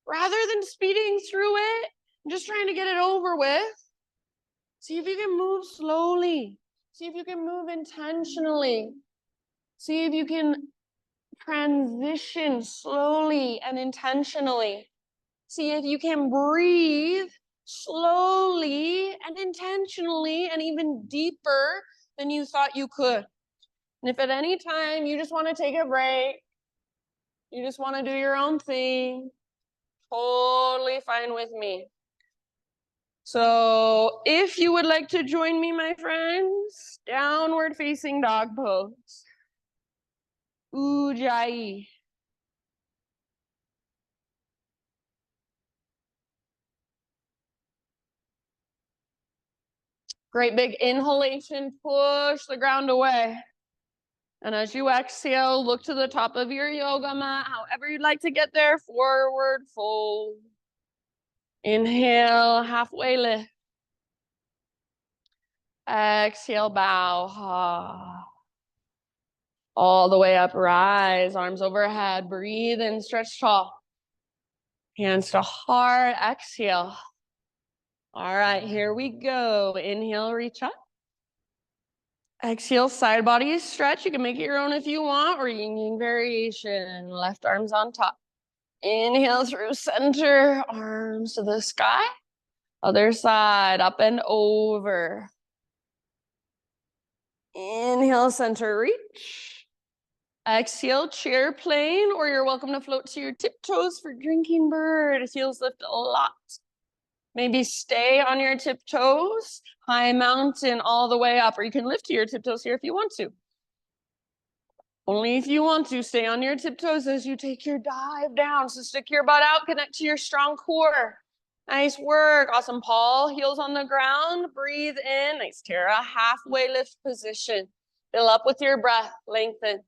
rather than speeding through it, just trying to get it over with, see if you can move slowly. See if you can move intentionally. See if you can transition slowly and intentionally. See if you can breathe slowly and intentionally and even deeper than you thought you could. And if at any time you just want to take a break, you just want to do your own thing, totally fine with me. So if you would like to join me, my friends, downward facing dog pose. Ujjayi. Great big inhalation, push the ground away. And as you exhale, look to the top of your yoga mat, however you'd like to get there, forward fold. Inhale, halfway lift. Exhale, bow. All the way up, rise, arms overhead, breathe in, stretch tall. Hands to heart, exhale. All right, here we go. Inhale, reach up. Exhale, side body stretch. You can make it your own if you want, or yin yang variation. Left arms on top. Inhale through center, arms to the sky. Other side, up and over. Inhale, center, reach. Exhale, chair plane, or you're welcome to float to your tiptoes for drinking bird. Heels lift a lot. Maybe stay on your tiptoes, high mountain all the way up, or you can lift to your tiptoes here if you want to. Only if you want to, stay on your tiptoes as you take your dive down. So stick your butt out, connect to your strong core. Nice work. Awesome, Paul. Heels on the ground. Breathe in. Nice, Tara. Halfway lift position. Fill up with your breath. Lengthen.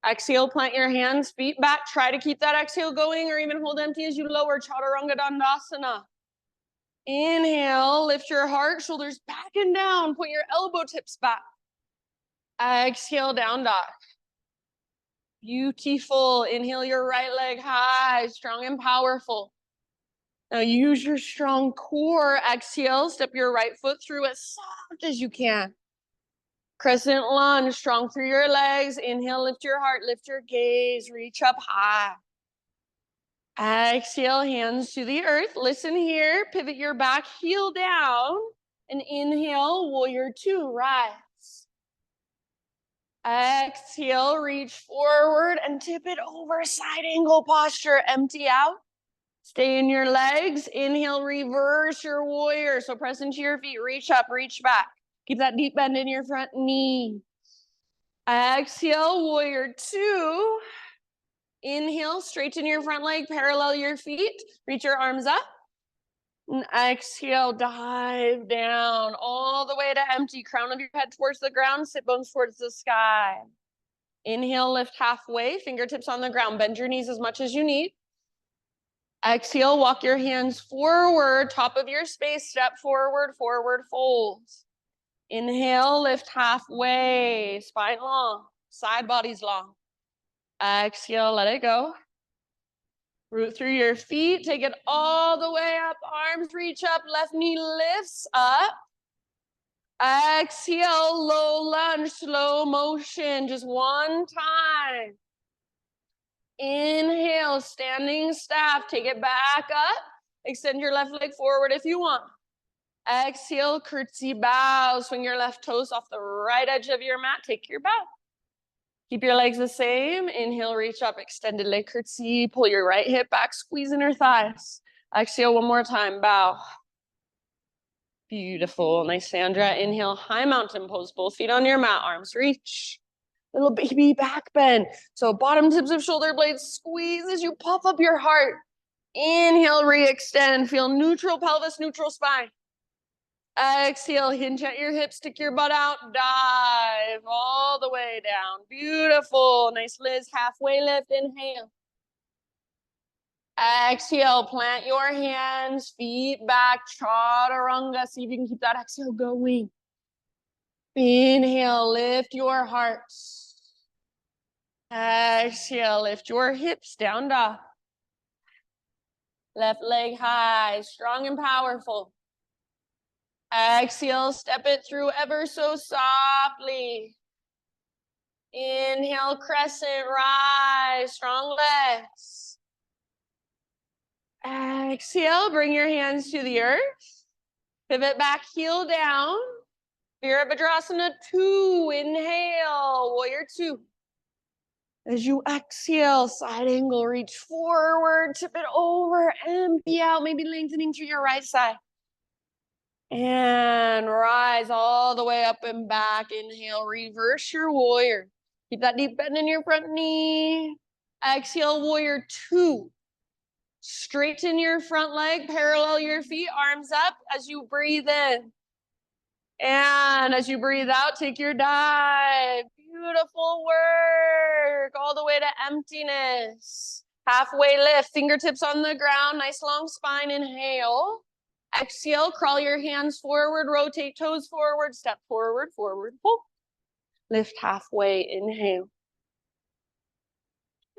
Exhale, plant your hands, feet back. Try to keep that exhale going or even hold empty as you lower. Chaturanga Dandasana. Inhale, lift your heart, shoulders back and down. Point your elbow tips back. Exhale, down dog. Beautiful. Inhale your right leg high, strong and powerful. Now use your strong core. Exhale, step your right foot through as soft as you can. Crescent lunge, strong through your legs. Inhale, lift your heart, lift your gaze, reach up high. Exhale, hands to the earth. Listen here, pivot your back heel down. And inhale, warrior two, rise. Exhale, reach forward and tip it over, side angle posture, empty out. Stay in your legs. Inhale, reverse your warrior. So press into your feet, reach up, reach back. Keep that deep bend in your front knee. Exhale, warrior two. Inhale, straighten your front leg, parallel your feet. Reach your arms up. And exhale, dive down all the way to empty. Crown of your head towards the ground, sit bones towards the sky. Inhale, lift halfway, fingertips on the ground. Bend your knees as much as you need. Exhale, walk your hands forward, top of your space, step forward, forward fold. Inhale, lift halfway, spine long, side body's long. Exhale, let it go. Root through your feet, take it all the way up, arms reach up, left knee lifts up. Exhale, low lunge, slow motion, just one time. Inhale, standing staff, take it back up. Extend your left leg forward if you want. Exhale, curtsy bow, swing your left toes off the right edge of your mat, take your bow. Keep your legs the same. Inhale, reach up, extended leg curtsy. Pull your right hip back, squeeze inner thighs. Exhale one more time, bow. Beautiful, nice Sandra. Inhale, high mountain pose, both feet on your mat, arms reach. Little baby back bend. So bottom tips of shoulder blades squeeze as you puff up your heart. Inhale, re-extend. Feel neutral pelvis, neutral spine. Exhale, hinge at your hips, stick your butt out, dive all the way down. Beautiful. Nice Liz, halfway lift, inhale. Exhale, plant your hands, feet back, chaturanga. See if you can keep that exhale going. Inhale, lift your heart. Exhale, lift your hips, down dog. Left leg high, strong and powerful. Exhale, step it through ever so softly. Inhale, crescent rise, strong legs. Exhale, bring your hands to the earth. Pivot back, heel down. Virabhadrasana 2, inhale, warrior 2. As you exhale, side angle, reach forward, tip it over, empty out, maybe lengthening to your right side. And rise all the way up and back. Inhale, reverse your warrior. Keep that deep bend in your front knee. Exhale, warrior 2. Straighten your front leg, parallel your feet, arms up as you breathe in. And as you breathe out, take your dive. Beautiful work. All the way to emptiness. Halfway lift, fingertips on the ground, nice long spine, inhale. Exhale, crawl your hands forward, rotate toes forward, step forward, forward, pull. Lift halfway, inhale.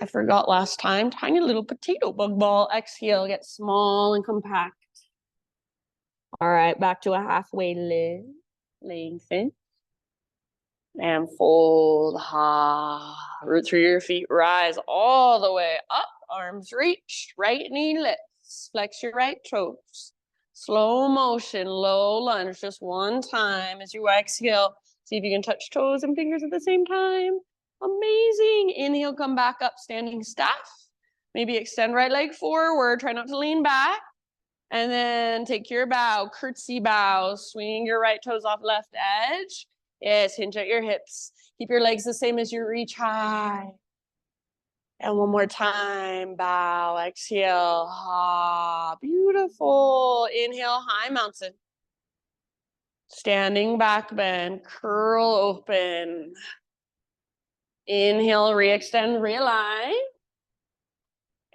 I forgot last time, tiny little potato bug ball. Exhale, get small and compact. All right, back to a halfway lift. Lengthen. And fold, root through your feet, rise all the way up, arms reach, right knee lifts, flex your right toes. Slow motion, low lunge, just one time as you exhale. See if you can touch toes and fingers at the same time. Amazing. Inhale, come back up, standing staff. Maybe extend right leg forward, try not to lean back. And then take your bow, curtsy bow, swinging your right toes off left edge. Yes, hinge at your hips. Keep your legs the same as you reach high. And one more time, bow, exhale, beautiful. Inhale, high mountain. Standing back bend, curl open. Inhale, re-extend, realign.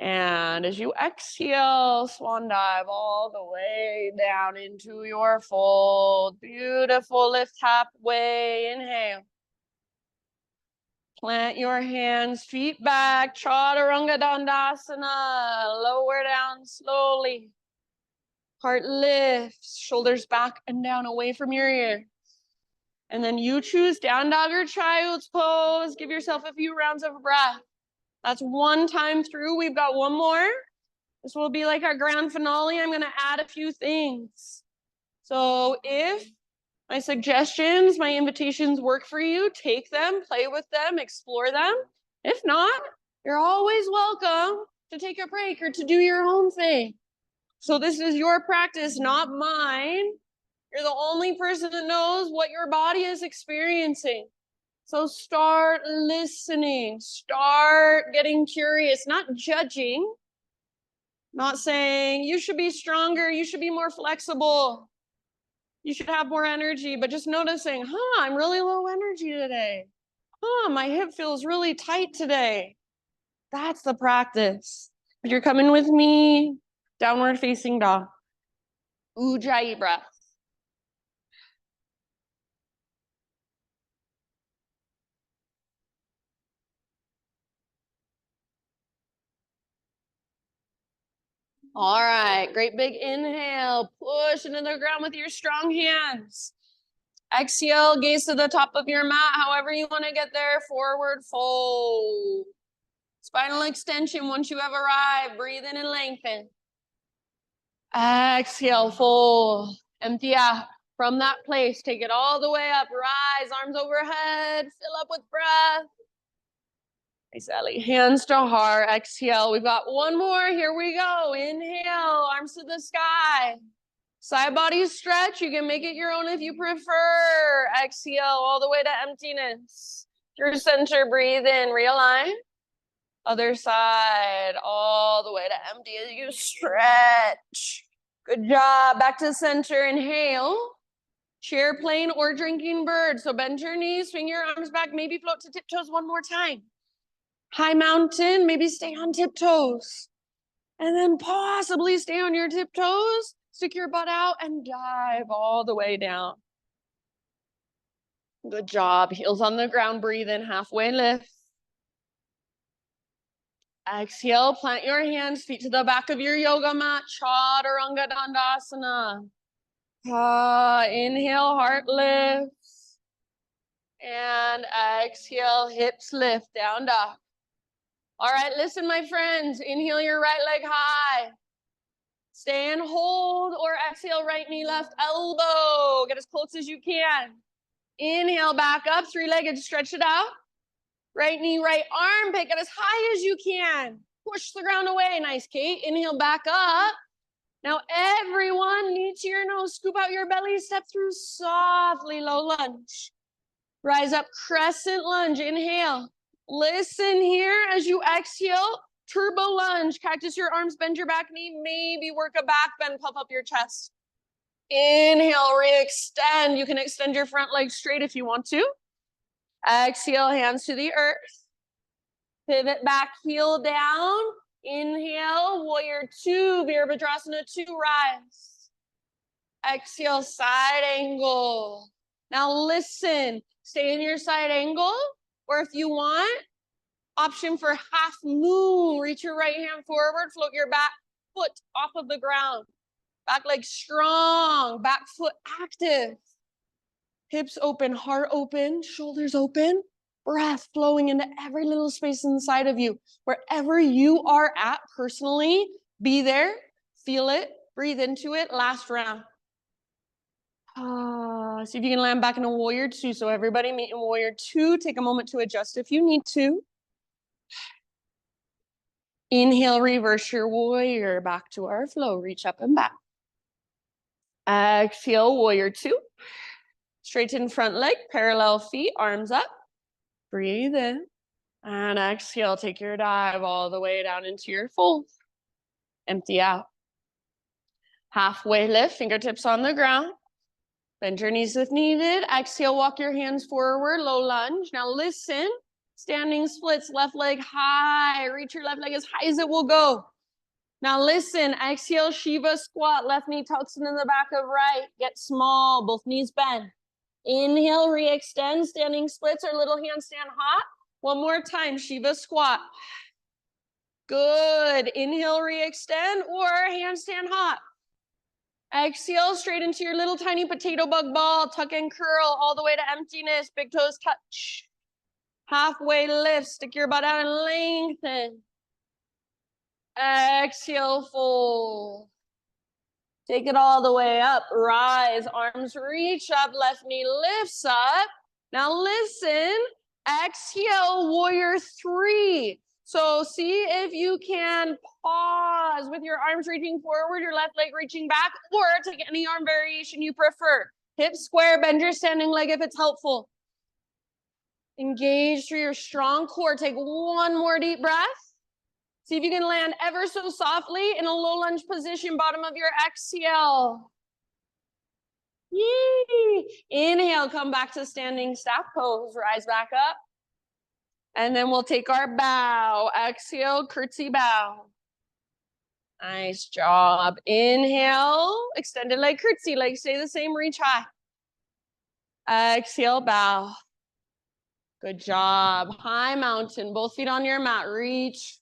And as you exhale, swan dive all the way down into your fold. Beautiful, lift halfway, inhale. Plant your hands, feet back, chaturanga dandasana. Lower down slowly. Heart lifts, shoulders back and down away from your ear. And then you choose down dog or child's pose. Give yourself a few rounds of breath. That's one time through. We've got one more. This will be like our grand finale. I'm going to add a few things. So if my suggestions, my invitations work for you, take them, play with them, explore them. If not, you're always welcome to take a break or to do your own thing. So this is your practice, not mine. You're the only person that knows what your body is experiencing. So start listening, start getting curious, not judging, Not saying you should be stronger, you should be more flexible, you should have more energy, but just noticing, I'm really low energy today. My hip feels really tight today. That's the practice. If you're coming with me, downward facing dog. Ujjayi breath. All right, great big inhale. Push into the ground with your strong hands. Exhale, gaze to the top of your mat, however you want to get there. Forward fold. Spinal extension once you have arrived. Breathe in and lengthen. Exhale, fold. Empty out. From that place, take it all the way up. Rise, arms overhead. Fill up with breath. Nice, Ellie. Hands to heart. Exhale. We've got one more. Here we go. Inhale, arms to the sky. Side body stretch. You can make it your own if you prefer. Exhale all the way to emptiness. Through center, breathe in, realign. Other side, all the way to empty as you stretch. Good job. Back to center. Inhale. Chair plane or drinking bird. So bend your knees, swing your arms back, maybe float to tiptoes one more time. High mountain, maybe stay on tiptoes. And then possibly stay on your tiptoes, stick your butt out and dive all the way down. Good job. Heels on the ground, breathe in, halfway lift. Exhale, plant your hands, feet to the back of your yoga mat, Chaturanga Dandasana. Inhale, heart lifts. And exhale, hips lift, down dog. All right, listen, my friends. Inhale your right leg high. Stay and hold, or exhale, right knee, left elbow. Get as close as you can. Inhale, back up, three-legged, stretch it out. Right knee, right armpit, get as high as you can. Push the ground away. Nice, Kate. Inhale, back up. Now, everyone, knee to your nose. Scoop out your belly. Step through softly, low lunge. Rise up, crescent lunge. Inhale. Listen here as you exhale. Turbo lunge. Cactus your arms, bend your back knee. Maybe work a back bend, puff up your chest. Inhale, re-extend. You can extend your front leg straight if you want to. Exhale, hands to the earth. Pivot back, heel down. Inhale, warrior two, Virabhadrasana 2, rise. Exhale, side angle. Now listen, stay in your side angle, or if you want, option for half moon. Reach your right hand forward, float your back foot off of the ground. Back leg strong, back foot active. Hips open, heart open, shoulders open. Breath flowing into every little space inside of you. Wherever you are at personally, be there, feel it, breathe into it. Last round. See if you can land back in a warrior two. So everybody meet in warrior two. Take a moment to adjust if you need to. Inhale, reverse your warrior back to our flow. Reach up and back. Exhale, warrior two. Straighten front leg, parallel feet, arms up. Breathe in. And exhale, take your dive all the way down into your fold. Empty out. Halfway lift, fingertips on the ground. Bend your knees if needed. Exhale, walk your hands forward, low lunge. Now listen, standing splits, left leg high. Reach your left leg as high as it will go. Now listen, exhale, Shiva squat. Left knee tucks into the back of right. Get small, both knees bend. Inhale, re-extend, standing splits or little handstand hop. One more time, Shiva squat. Good. Inhale, re-extend or handstand hop. Exhale, straight into your little tiny potato bug ball. Tuck and curl all the way to emptiness. Big toes touch. Halfway lift. Stick your butt out and lengthen. Exhale, fold. Take it all the way up. Rise. Arms reach up. Left knee lifts up. Now listen. Exhale, warrior three. So see if you can pause with your arms reaching forward, your left leg reaching back, or take any arm variation you prefer. Hip square, bend your standing leg if it's helpful. Engage through your strong core. Take one more deep breath. See if you can land ever so softly in a low lunge position, bottom of your exhale. Yee. Inhale, come back to standing staff pose, rise back up. And then we'll take our bow. Exhale, curtsy bow. Nice job. Inhale, extended leg curtsy, legs stay the same, reach high. Exhale, bow. Good job. High mountain, both feet on your mat, reach.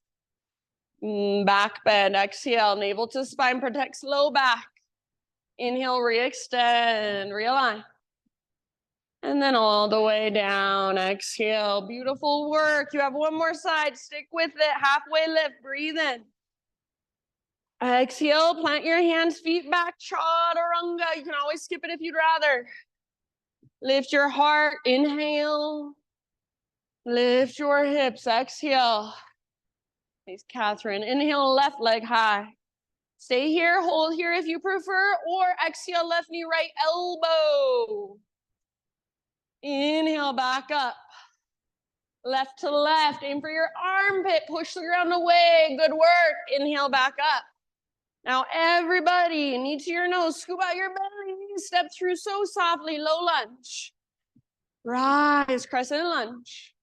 Back bend, exhale, navel to spine, protects low back. Inhale, re-extend, realign. And then all the way down, exhale, beautiful work. You have one more side, stick with it, halfway lift, breathe in. Exhale, plant your hands, feet back, chaturanga. You can always skip it if you'd rather. Lift your heart, inhale. Lift your hips, exhale. Thanks, Catherine. Inhale, left leg high. Stay here, hold here if you prefer, or exhale, left knee, right elbow. Inhale, back up. Left to left, aim for your armpit, push the ground away. Good work. Inhale, back up. Now everybody, knee to your nose, scoop out your belly, step through so softly, low lunge. Rise, crescent lunge.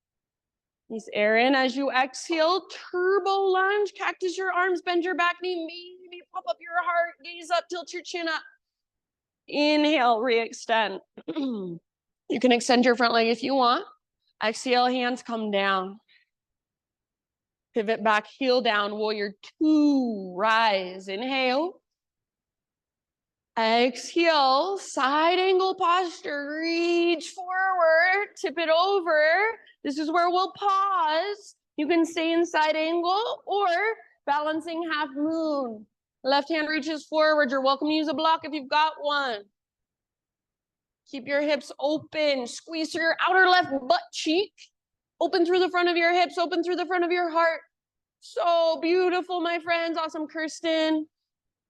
Nice air in as you exhale, turbo lunge, cactus your arms, bend your back knee, maybe pop up your heart, gaze up, tilt your chin up. Inhale, re-extend. You can extend your front leg if you want. Exhale, hands come down. Pivot back, heel down, warrior two, rise, inhale. Exhale, side angle posture, reach forward, tip it over. This is where we'll pause. You can stay in side angle or balancing half moon. Left hand reaches forward. You're welcome to use a block if you've got one. Keep your hips open. Squeeze through your outer left butt cheek. Open through the front of your hips. Open through the front of your heart. So beautiful, my friends. Awesome, Kirsten.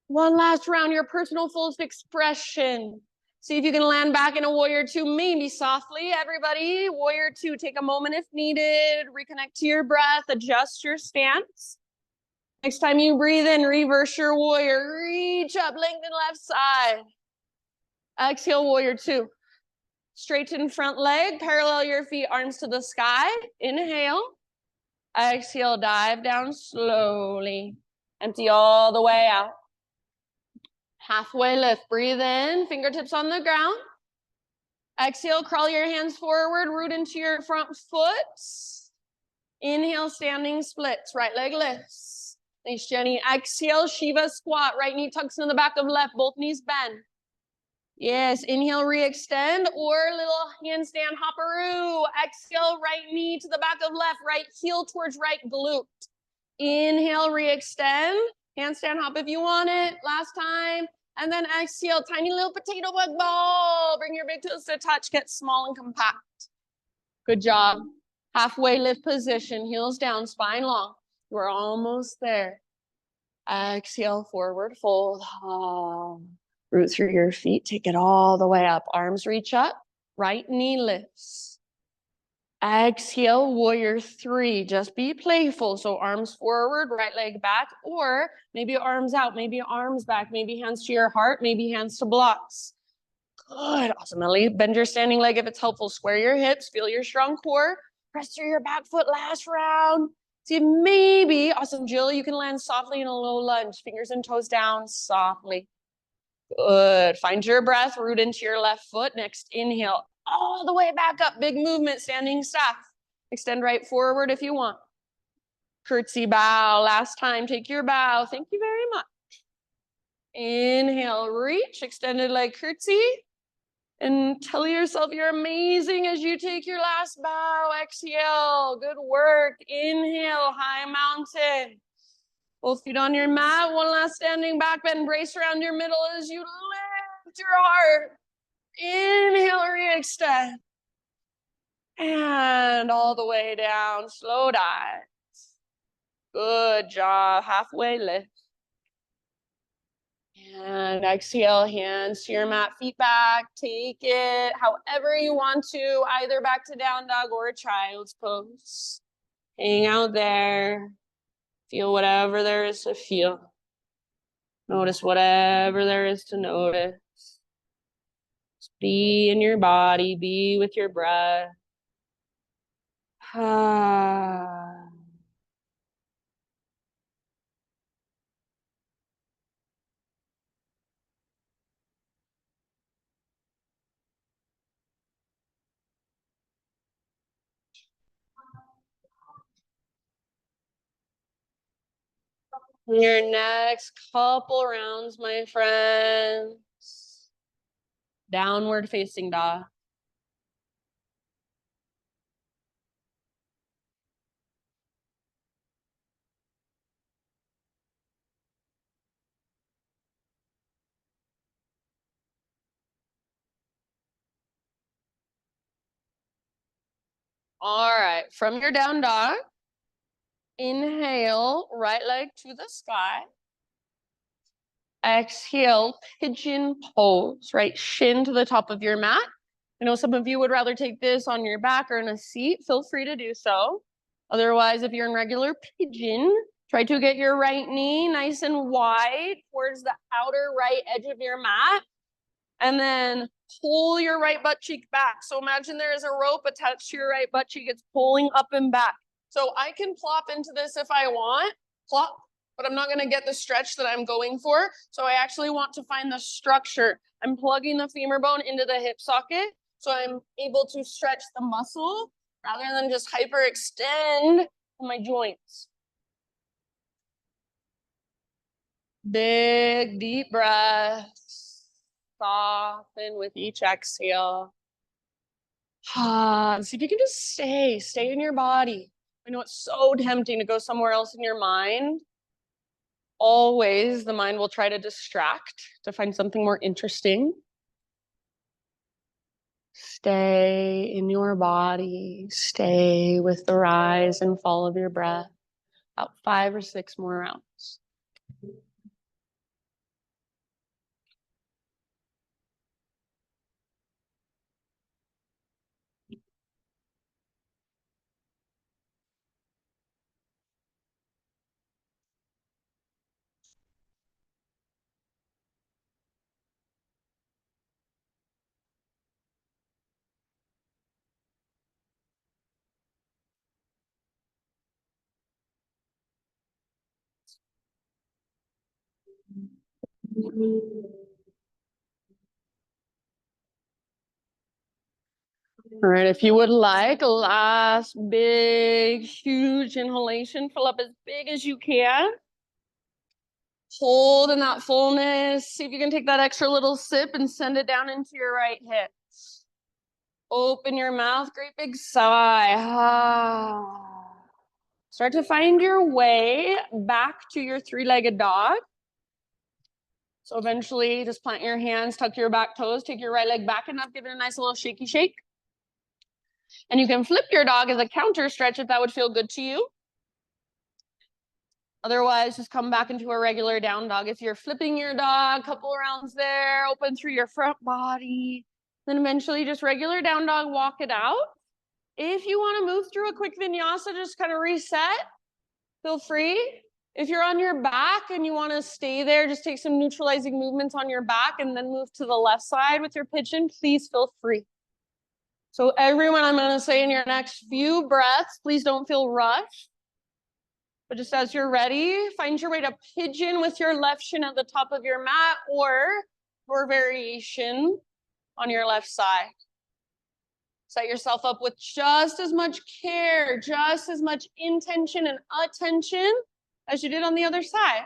One last round, your personal fullest expression. See if you can land back in a warrior two, maybe softly. Everybody, warrior two, take a moment if needed. Reconnect to your breath. Adjust your stance. Next time you breathe in, reverse your warrior. Reach up, lengthen left side. Exhale, warrior two. Straighten front leg, parallel your feet, arms to the sky. Inhale. Exhale, dive down slowly. Empty all the way out. Halfway lift, breathe in, fingertips on the ground. Exhale, crawl your hands forward, root into your front foot. Inhale, standing splits, right leg lifts. Thanks, Jenny. Exhale, Shiva squat, right knee tucks in the back of left, both knees bend. Yes, inhale, re-extend, or little handstand hopperoo. Exhale, right knee to the back of left, right heel towards right glute. Inhale, re-extend, handstand hop if you want it, last time. And then exhale, tiny little potato bug ball. Bring your big toes to touch, get small and compact. Good job. Halfway lift position, heels down, spine long. We're almost there. Exhale, forward fold. Root through your feet, take it all the way up. Arms reach up, right knee lifts. Exhale, warrior three. Just be playful. So arms forward, right leg back, or maybe arms out, maybe arms back, maybe hands to your heart, maybe hands to blocks. Good, awesome. Ellie, bend your standing leg if it's helpful. Square your hips, feel your strong core. Press through your back foot, last round. See if maybe, awesome, Jill, you can land softly in a low lunge. Fingers and toes down, softly. Good, find your breath, root into your left foot. Next inhale, all the way back up, big movement, standing staff. Extend right forward if you want. Curtsy bow, last time, take your bow. Thank you very much. Inhale, reach, extended leg curtsy. And tell yourself you're amazing as you take your last bow. Exhale, good work. Inhale, high mountain. Both feet on your mat, one last standing back bend, brace around your middle as you lift your heart. Inhale, re-extend. And all the way down, slow dive. Good job, halfway lift. And exhale, hands to your mat, feet back, take it however you want to, either back to down dog or child's pose. Hang out there. Feel whatever there is to feel. Notice whatever there is to notice. Just be in your body, be with your breath. Your next couple rounds, my friends. Downward facing dog. All right, from your down dog, inhale, right leg to the sky. Exhale, pigeon pose, right shin to the top of your mat. I know some of you would rather take this on your back or in a seat. Feel free to do so. Otherwise, if you're in regular pigeon, try to get your right knee nice and wide towards the outer right edge of your mat. And then pull your right butt cheek back. So imagine there is a rope attached to your right butt cheek. It's pulling up and back. So I can plop into this if I want, plop, but I'm not going to get the stretch that I'm going for. So I actually want to find the structure. I'm plugging the femur bone into the hip socket. So I'm able to stretch the muscle rather than just hyperextend my joints. Big, deep breaths. Soften with each exhale. So if you can just stay in your body. I know it's so tempting to go somewhere else in your mind. Always the mind will try to distract to find something more interesting. Stay in your body. Stay with the rise and fall of your breath. About 5 or 6 more rounds. All right, if you would like, a last big, huge inhalation. Fill up as big as you can. Hold in that fullness. See if you can take that extra little sip and send it down into your right hip. Open your mouth, great big sigh. Start to find your way back to your 3-legged dog. So eventually just plant your hands, tuck your back toes, take your right leg back enough, give it a nice little shaky shake. And you can flip your dog as a counter stretch if that would feel good to you. Otherwise, just come back into a regular down dog. If you're flipping your dog, couple rounds there, open through your front body. Then eventually just regular down dog, walk it out. If you want to move through a quick vinyasa, just kind of reset, feel free. If you're on your back and you want to stay there, just take some neutralizing movements on your back and then move to the left side with your pigeon, please feel free. So everyone, I'm going to say in your next few breaths, please don't feel rushed. But just as you're ready, find your way to pigeon with your left shin at the top of your mat or your variation on your left side. Set yourself up with just as much care, just as much intention and attention as you did on the other side.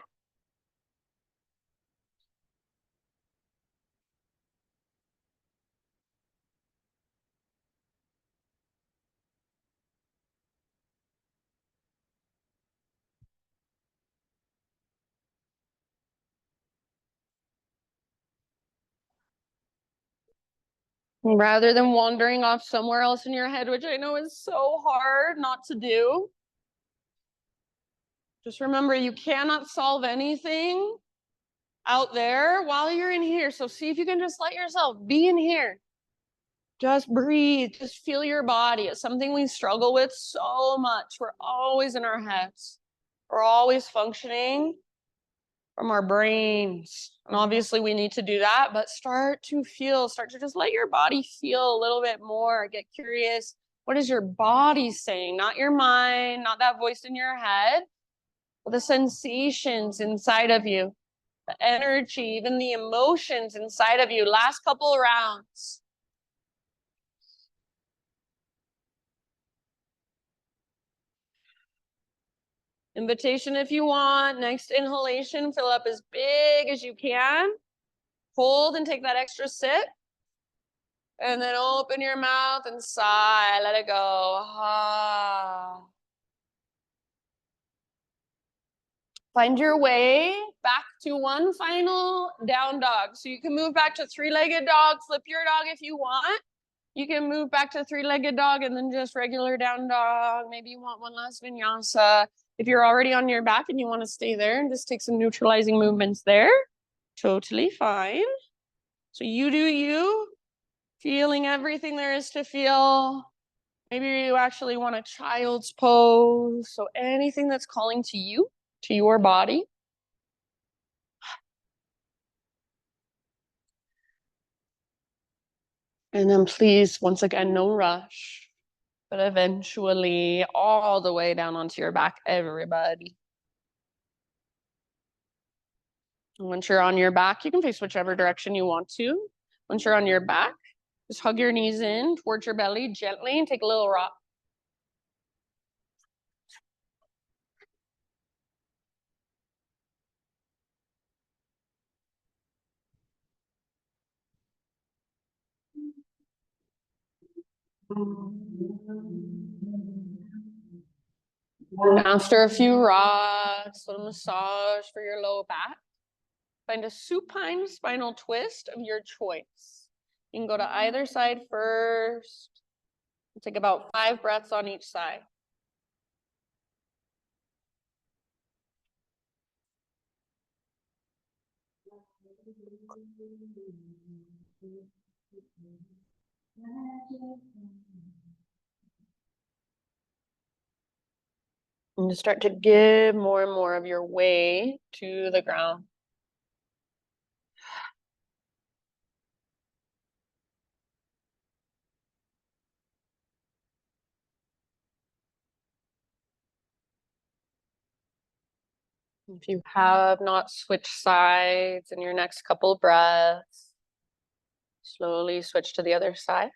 Rather than wandering off somewhere else in your head, which I know is so hard not to do. Just remember, you cannot solve anything out there while you're in here. So see if you can just let yourself be in here. Just breathe, just feel your body. It's something we struggle with so much. We're always in our heads. We're always functioning from our brains. And obviously we need to do that, but start to just let your body feel a little bit more. Get curious. What is your body saying? Not your mind, not that voice in your head, but the sensations inside of you, the energy, even the emotions inside of you. Last couple of rounds. Invitation if you want. Next inhalation, fill up as big as you can. Hold and take that extra sip. And then open your mouth and sigh. Let it go. Ah. Find your way back to one final down dog. So you can move back to three-legged dog, flip your dog if you want. You can move back to three-legged dog and then just regular down dog. Maybe you want one last vinyasa. If you're already on your back and you want to stay there and just take some neutralizing movements there, totally fine. So you do you, feeling everything there is to feel. Maybe you actually want a child's pose. So anything that's calling to you, to your body. And then please, once again, no rush, but eventually all the way down onto your back, everybody. And once you're on your back, you can face whichever direction you want to. Once you're on your back, just hug your knees in towards your belly gently and take a little rock. And after a few rocks, a little massage for your low back. Find a supine spinal twist of your choice. You can go to either side first. Take about 5 breaths on each side. And just start to give more and more of your weight to the ground. If you have not switched sides in your next couple breaths, slowly switch to the other side.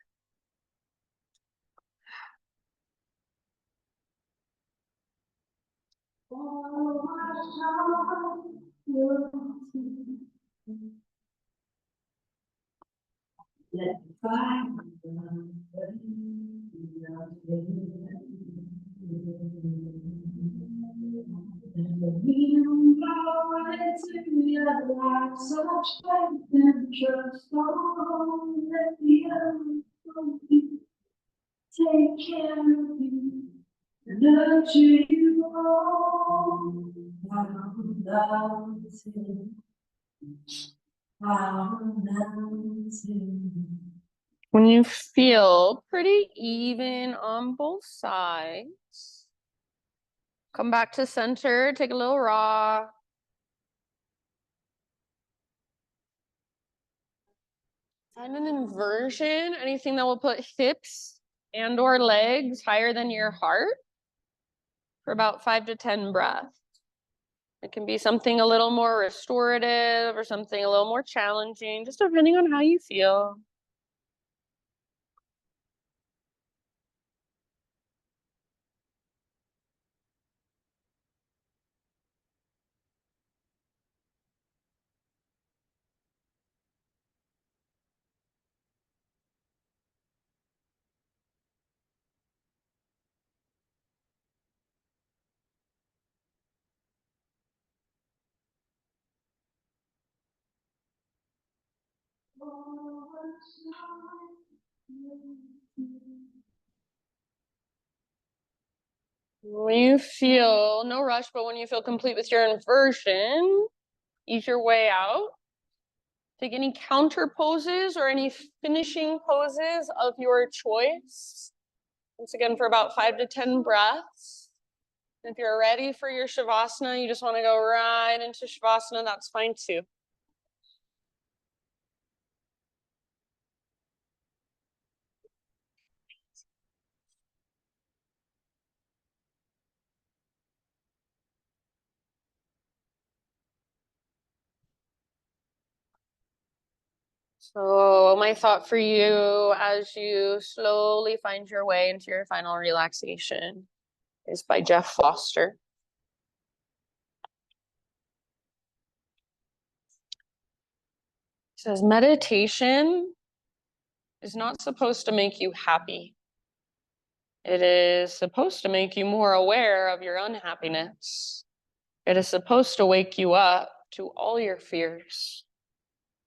Take care of you, nurture you all. When you feel pretty even on both sides, come back to center, take a little rock. Find an inversion, anything that will put hips and or legs higher than your heart for about 5 to 10 breaths. It can be something a little more restorative or something a little more challenging, just depending on how you feel. When you feel, no rush, but when you feel complete with your inversion, ease your way out. Take any counter poses or any finishing poses of your choice. Once again, for about 5 to 10 breaths. If you're ready for your Shavasana, you just want to go right into Shavasana, that's fine too. So my thought for you as you slowly find your way into your final relaxation is by Jeff Foster. He says, meditation is not supposed to make you happy. It is supposed to make you more aware of your unhappiness. It is supposed to wake you up to all your fears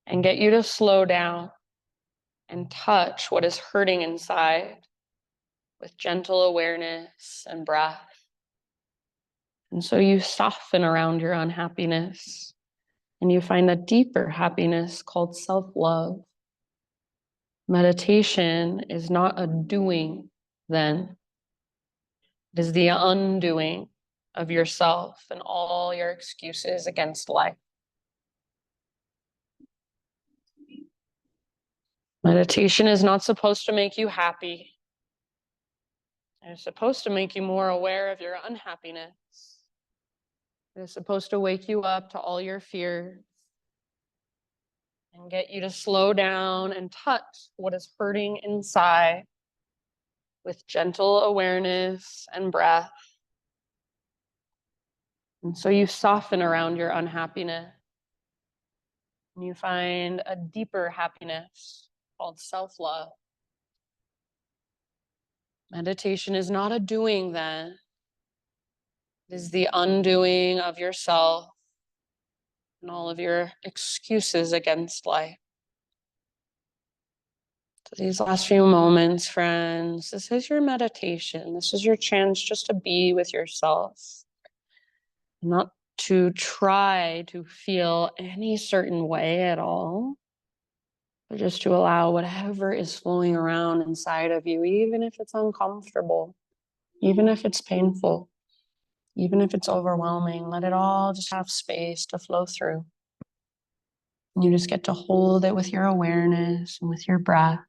and get you to slow down and touch what is hurting inside with gentle awareness and breath. And so you soften around your unhappiness and you find a deeper happiness called self-love. Meditation is not a doing, then. It is the undoing of yourself and all your excuses against life. Meditation is not supposed to make you happy. It's supposed to make you more aware of your unhappiness. It's supposed to wake you up to all your fears and get you to slow down and touch what is hurting inside with gentle awareness and breath. And so you soften around your unhappiness and you find a deeper happiness called self-love. Meditation is not a doing then. It is the undoing of yourself and all of your excuses against life. So these last few moments, friends, this is your meditation. This is your chance just to be with yourself, not to try to feel any certain way at all, but just to allow whatever is flowing around inside of you, even if it's uncomfortable, even if it's painful, even if it's overwhelming, let it all just have space to flow through. And you just get to hold it with your awareness and with your breath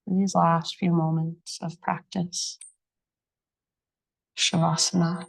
for these last few moments of practice. Shavasana.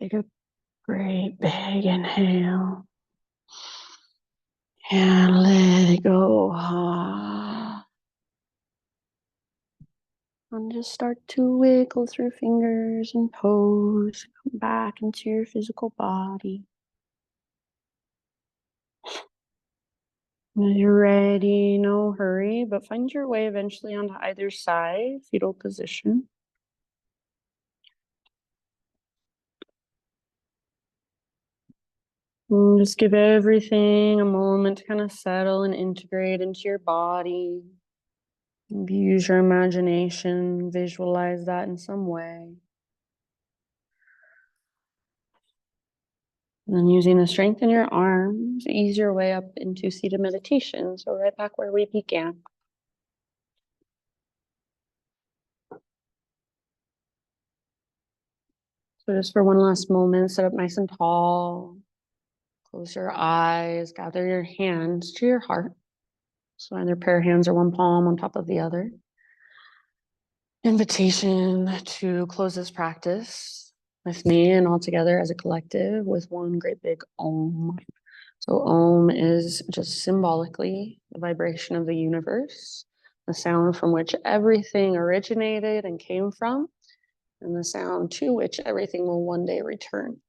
Take a great big inhale. And let it go. And just start to wiggle through fingers and pose. Come back into your physical body. When you're ready, no hurry, but find your way eventually onto either side, fetal position. And just give everything a moment to kind of settle and integrate into your body. Maybe use your imagination, visualize that in some way. And then using the strength in your arms, ease your way up into seated meditation. So right back where we began. So just for one last moment, sit up nice and tall. Close your eyes, gather your hands to your heart. So either pair hands or one palm on top of the other. Invitation to close this practice with me and all together as a collective with one great big Om. So Om is just symbolically the vibration of the universe, the sound from which everything originated and came from, and the sound to which everything will one day return.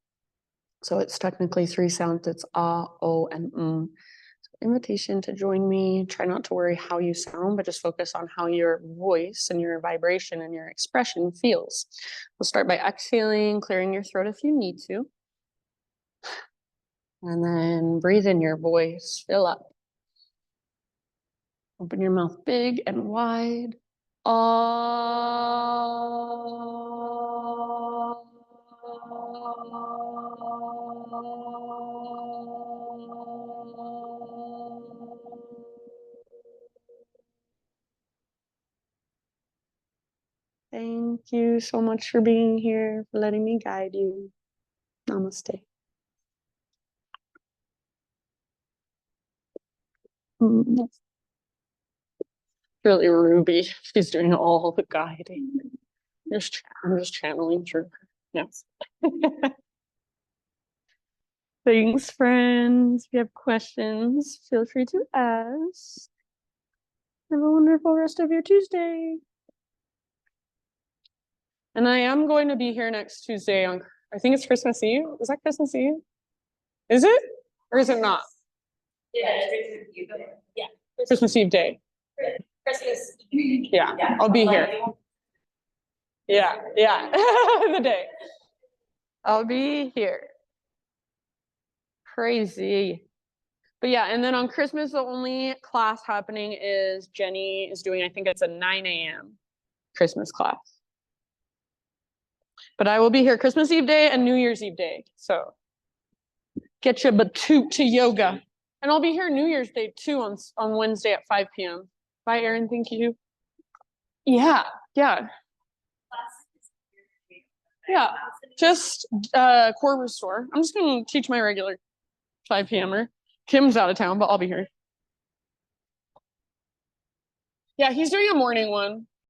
So it's technically three sounds. It's Ah, O, and So invitation to join me. Try not to worry how you sound, but just focus on how your voice and your vibration and your expression feels. We'll start by exhaling, clearing your throat if you need to. And then breathe in your voice, fill up. Open your mouth big and wide. Ah. Thank you so much for being here, for letting me guide you. Namaste. Really, Ruby, she's doing all the guiding. I'm just channeling through her. Yes. Thanks, friends. If you have questions, feel free to ask. Have a wonderful rest of your Tuesday. And I am going to be here next Tuesday on, I think it's Christmas Eve. Is that Christmas Eve? Is it? Or is it not? Yeah, it's Christmas Eve. Yeah. Christmas Eve day. Christmas. Yeah, I'll be here. Yeah, the day. I'll be here. Crazy. But yeah, and then on Christmas, the only class happening is Jenny is doing, I think it's a 9 a.m. Christmas class. But I will be here Christmas Eve day and New Year's Eve day. So get your batoot to yoga. And I'll be here New Year's Day too on Wednesday at 5 p.m. Bye, Erin. Thank you. Yeah. Just core restore. I'm just gonna teach my regular 5 p.m.er. Kim's out of town, but I'll be here. Yeah, he's doing a morning one.